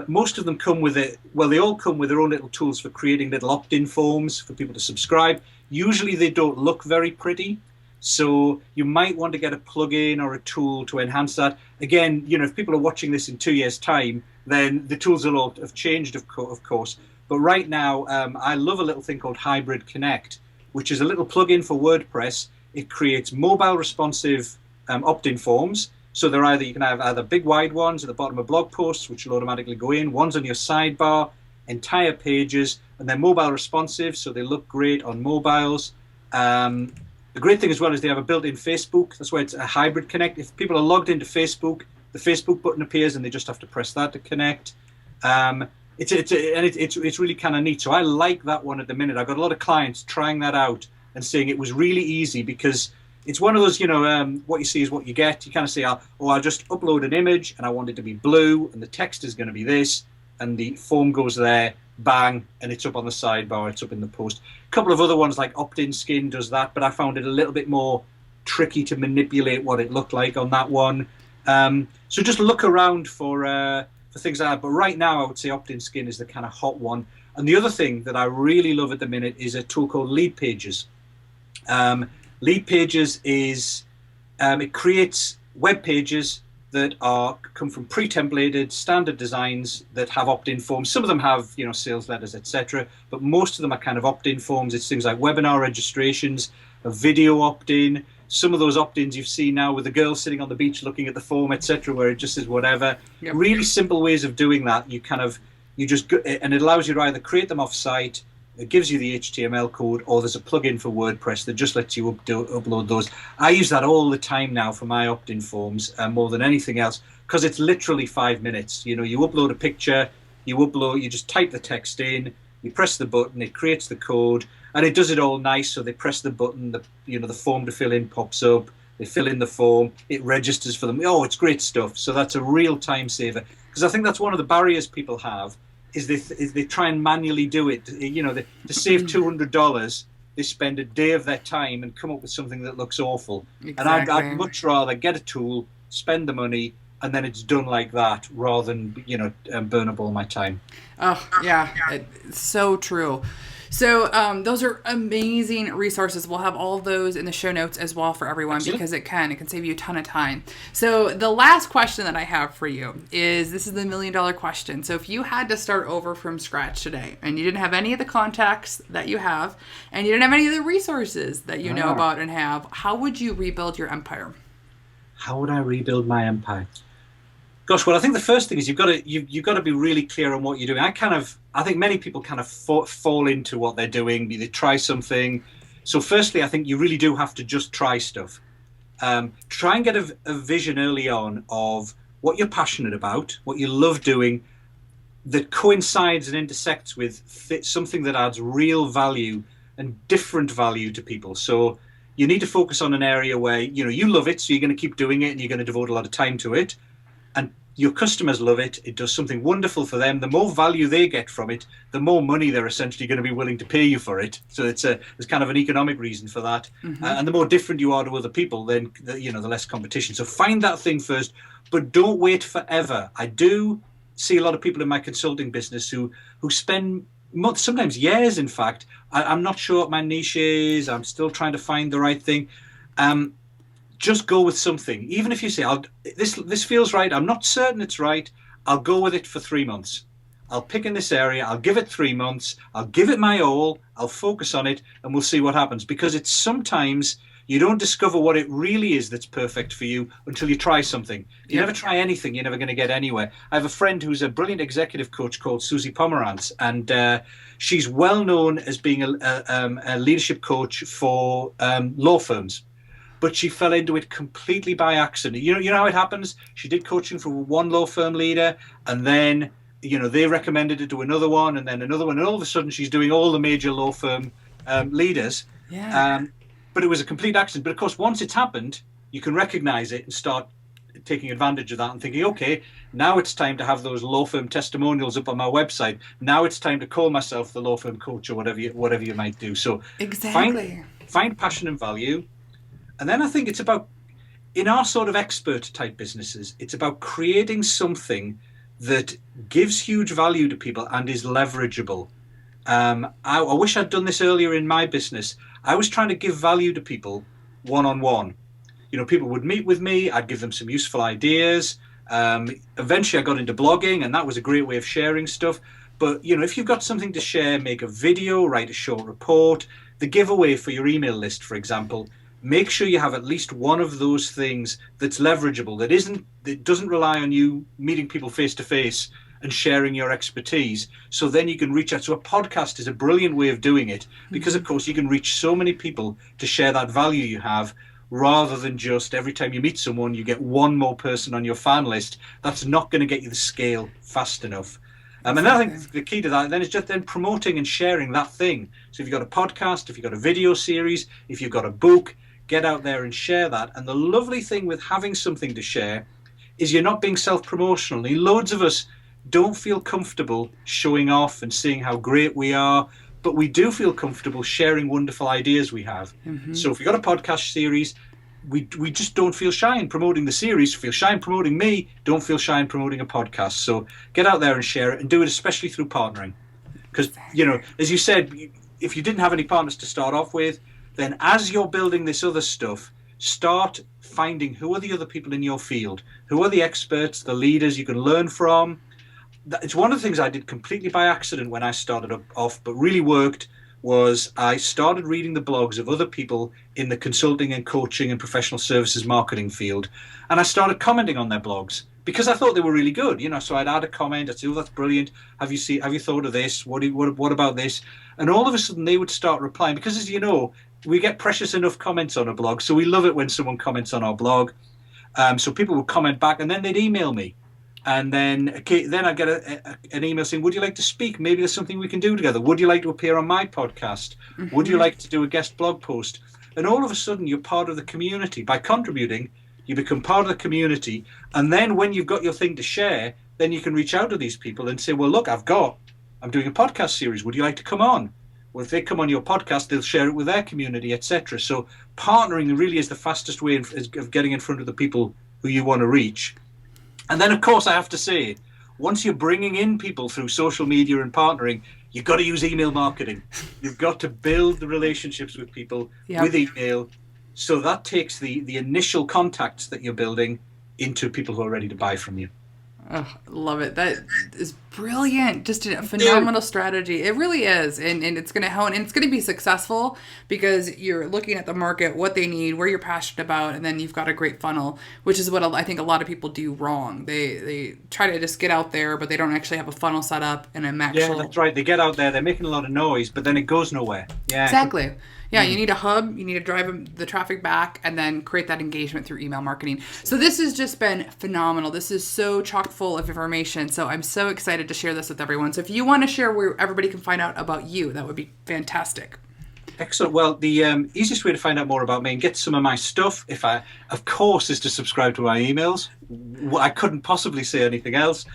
Most of them come with they all come with their own little tools for creating little opt-in forms for people to subscribe. Usually they don't look very pretty, so you might want to get a plugin or a tool to enhance that. Again, if people are watching this in 2 years' time, then the tools will all have changed, of course. But right now, I love a little thing called Hybrid Connect, which is a little plugin for WordPress. It creates mobile responsive opt-in forms. So you can have either big wide ones at the bottom of blog posts, which will automatically go in, ones on your sidebar, entire pages, and they're mobile responsive, so they look great on mobiles. The great thing as well is they have a built-in Facebook. That's why it's a Hybrid Connect. If people are logged into Facebook, the Facebook button appears, and they just have to press that to connect. It's really kind of neat. So I like that one at the minute. I've got a lot of clients trying that out and saying it was really easy, because it's one of those, what you see is what you get. You kind of say, I'll just upload an image and I want it to be blue and the text is going to be this, and the form goes there, bang, and it's up on the sidebar, it's up in the post. A couple of other ones like Opt-in Skin does that, but I found it a little bit more tricky to manipulate what it looked like on that one. So just look around for things like that. But right now, I would say Opt-in Skin is the kind of hot one. And the other thing that I really love at the minute is a tool called Lead Pages. Lead Pages is it creates web pages that come from pre-templated standard designs that have opt-in forms. Some of them have sales letters, etc., but most of them are kind of opt-in forms. It's things like webinar registrations, a video opt-in. Some of those opt-ins you've seen now with the girl sitting on the beach looking at the form, etc., where it just says whatever. Yep. Really simple ways of doing that. And it allows you to either create them off-site. It gives you the HTML code, or there's a plugin for WordPress that just lets you upload those. I use that all the time now for my opt-in forms, more than anything else, because it's literally 5 minutes. You upload a picture, you just type the text in, you press the button, it creates the code, and it does it all nice. So they press the button, the form to fill in pops up, they fill in the form, it registers for them. Oh, it's great stuff. So that's a real time saver, because I think that's one of the barriers people have. Is they try and manually do it. To save $200, they spend a day of their time and come up with something that looks awful. Exactly. And I'd much rather get a tool, spend the money, and then it's done like that, rather than burn up all my time. Oh yeah, it's so true. So those are amazing resources. We'll have all of those in the show notes as well for everyone. Excellent. Because it can save you a ton of time. So the last question that I have for you is, this is the $1 million question. So if you had to start over from scratch today, and you didn't have any of the contacts that you have, and you didn't have any of the resources that you know about and have, how would you rebuild your empire? How would I rebuild my empire? Gosh, well, I think the first thing is you've got to be really clear on what you're doing. I think many people kind of fall into what they're doing. They try something. So firstly, I think you really do have to just try stuff. Try and get a vision early on of what you're passionate about, what you love doing, that coincides and intersects with something that adds real value and different value to people. So you need to focus on an area where you love it, so you're going to keep doing it and you're going to devote a lot of time to it. And your customers love it. It does something wonderful for them. The more value they get from it, the more money they're essentially going to be willing to pay you for it. So there's kind of an economic reason for that. Mm-hmm. And the more different you are to other people, then the less competition. So find that thing first, but don't wait forever. I do see a lot of people in my consulting business who spend months, sometimes years, in fact. I'm not sure what my niche is. I'm still trying to find the right thing. Just go with something. Even if you say, this feels right, I'm not certain it's right, I'll go with it for 3 months. I'll pick in this area, I'll give it 3 months, I'll give it my all, I'll focus on it, and we'll see what happens. Because it's sometimes you don't discover what it really is that's perfect for you until you try something. If you never try anything, you're never going to get anywhere. I have a friend who's a brilliant executive coach called Susie Pomerantz, and she's well known as being a leadership coach for law firms. But she fell into it completely by accident. You know how it happens? She did coaching for one law firm leader, and then they recommended it to another one, and then another one, and all of a sudden she's doing all the major law firm leaders. Yeah. But it was a complete accident. But of course, once it's happened, you can recognize it and start taking advantage of that and thinking, okay, now it's time to have those law firm testimonials up on my website. Now it's time to call myself the law firm coach or whatever you might do. So exactly, find passion and value. And then I think it's about, in our sort of expert type businesses, it's about creating something that gives huge value to people and is leverageable. I wish I'd done this earlier in my business. I was trying to give value to people one-on-one. You know, people would meet with me, I'd give them some useful ideas. Eventually I got into blogging, and that was a great way of sharing stuff. But, you know, if you've got something to share, make a video, write a short report, the giveaway for your email list, for example, make sure you have at least one of those things that's leverageable, that doesn't rely on you meeting people face to face and sharing your expertise. So then you can reach out. So a podcast is a brilliant way of doing it, because of course you can reach so many people to share that value you have, rather than just every time you meet someone you get one more person on your fan list. That's not going to get you the scale fast enough. And I think the key to that then is just then promoting and sharing that thing. So if you've got a podcast, if you've got a video series, if you've got a book, get out there and share that. And the lovely thing with having something to share is you're not being self-promotional. Loads of us don't feel comfortable showing off and seeing how great we are, but we do feel comfortable sharing wonderful ideas we have. So if you've got a podcast series, we just don't feel shy in promoting the series, feel shy in promoting me, don't feel shy in promoting a podcast. So get out there and share it, and do it especially through partnering. Because, you know, as you said, if you didn't have any partners to start off with, then as you're building this other stuff, start finding who are the other people in your field, who are the experts, the leaders you can learn from. It's one of the things I did completely by accident when I started off, but really worked, was I started reading the blogs of other people in the consulting and coaching and professional services marketing field. And I started commenting on their blogs because I thought they were really good. You know, so I'd add a comment, I'd say, oh, that's brilliant. Have you thought of this? What about this? And all of a sudden they would start replying, because as you know, we get precious enough comments on a blog. So we love it when someone comments on our blog. So people would comment back, and then they'd email me. And then I'd get an email saying, would you like to speak? Maybe there's something we can do together. Would you like to appear on my podcast? Would you like to do a guest blog post? And all of a sudden, you're part of the community. By contributing, you become part of the community. And then when you've got your thing to share, then you can reach out to these people and say, well, look, I'm doing a podcast series. Would you like to come on? Well, if they come on your podcast, they'll share it with their community, etc. So partnering really is the fastest way of getting in front of the people who you want to reach. And then, of course, I have to say, once you're bringing in people through social media and partnering, you've got to use email marketing. You've got to build the relationships with people with email. So that takes the initial contacts that you're building into people who are ready to buy from you. Oh, love it. That is brilliant. Just a phenomenal strategy. It really is. And it's going to hone, and it's going to be successful because you're looking at the market, what they need, where you're passionate about, and then you've got a great funnel, which is what I think a lot of people do wrong. They try to just get out there, but they don't actually have a funnel set up and a Yeah, that's right. They get out there, they're making a lot of noise, but then it goes nowhere. Yeah, exactly. Yeah, you need a hub, you need to drive the traffic back, and then create that engagement through email marketing. So this has just been phenomenal. This is so chock full of information. So I'm so excited to share this with everyone. So if you want to share where everybody can find out about you, that would be fantastic. Excellent. Well, the easiest way to find out more about me and get some of my stuff, of course, is to subscribe to my emails. I couldn't possibly say anything else.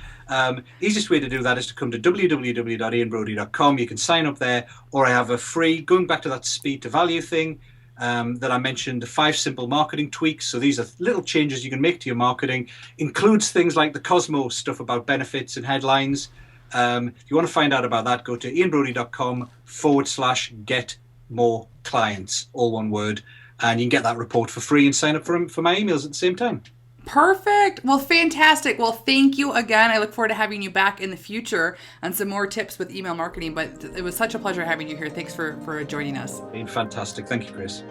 Easiest way to do that is to come to www.ianbrodie.com. You can sign up there, or I have a free, going back to that speed to value thing that I mentioned, 5 simple marketing tweaks. So these are little changes you can make to your marketing. Includes things like the Cosmos stuff about benefits and headlines. If you want to find out about that, go to ianbrodie.com/get more clients, all one word, and you can get that report for free and sign up for my emails at the same time. Perfect. Well, fantastic. Well, thank you again. I look forward to having you back in the future on some more tips with email marketing, but it was such a pleasure having you here. Thanks for joining us. Been fantastic. Thank you, Kris.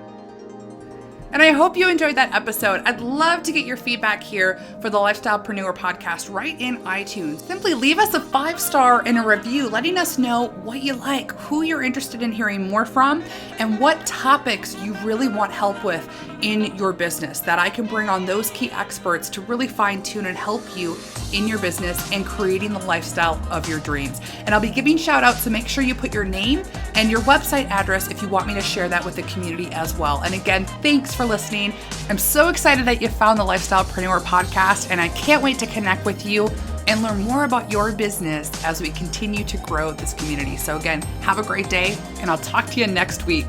And I hope you enjoyed that episode. I'd love to get your feedback here for the Lifestylepreneur podcast right in iTunes. Simply leave us a 5-star and a review letting us know what you like, who you're interested in hearing more from, and what topics you really want help with in your business, that I can bring on those key experts to really fine tune and help you in your business and creating the lifestyle of your dreams. And I'll be giving shout outs, so make sure you put your name and your website address if you want me to share that with the community as well. And again, thanks for listening. I'm so excited that you found the Lifestylepreneur podcast, and I can't wait to connect with you and learn more about your business as we continue to grow this community. So again, have a great day, and I'll talk to you next week.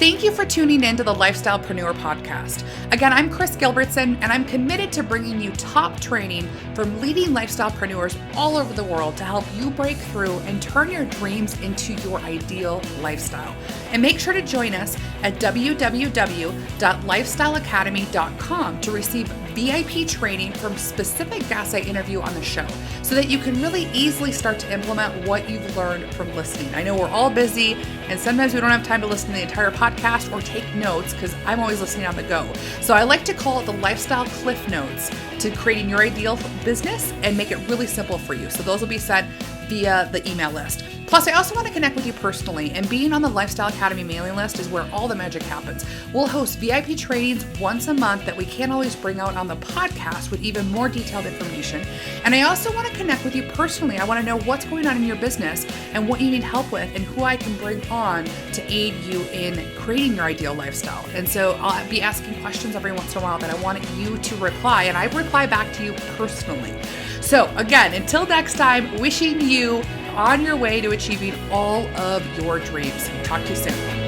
Thank you for tuning in to the Lifestylepreneur podcast. Again, I'm Kris Gilbertson, and I'm committed to bringing you top training from leading lifestylepreneurs all over the world to help you break through and turn your dreams into your ideal lifestyle. And make sure to join us at www.lifestyleacademy.com to receive VIP training from specific guests I interview on the show so that you can really easily start to implement what you've learned from listening. I know we're all busy, and sometimes we don't have time to listen to the entire podcast or take notes because I'm always listening on the go. So I like to call it the Lifestyle Cliff Notes to creating your ideal business and make it really simple for you. So those will be sent via the email list. Plus, I also want to connect with you personally, and being on the Lifestyle Academy mailing list is where all the magic happens. We'll host VIP trainings once a month that we can't always bring out on the podcast with even more detailed information. And I also want to connect with you personally. I want to know what's going on in your business and what you need help with and who I can bring on to aid you in creating your ideal lifestyle. And so I'll be asking questions every once in a while that I want you to reply, and I reply back to you personally. So again, until next time, wishing you on your way to achieving all of your dreams. Talk to you soon.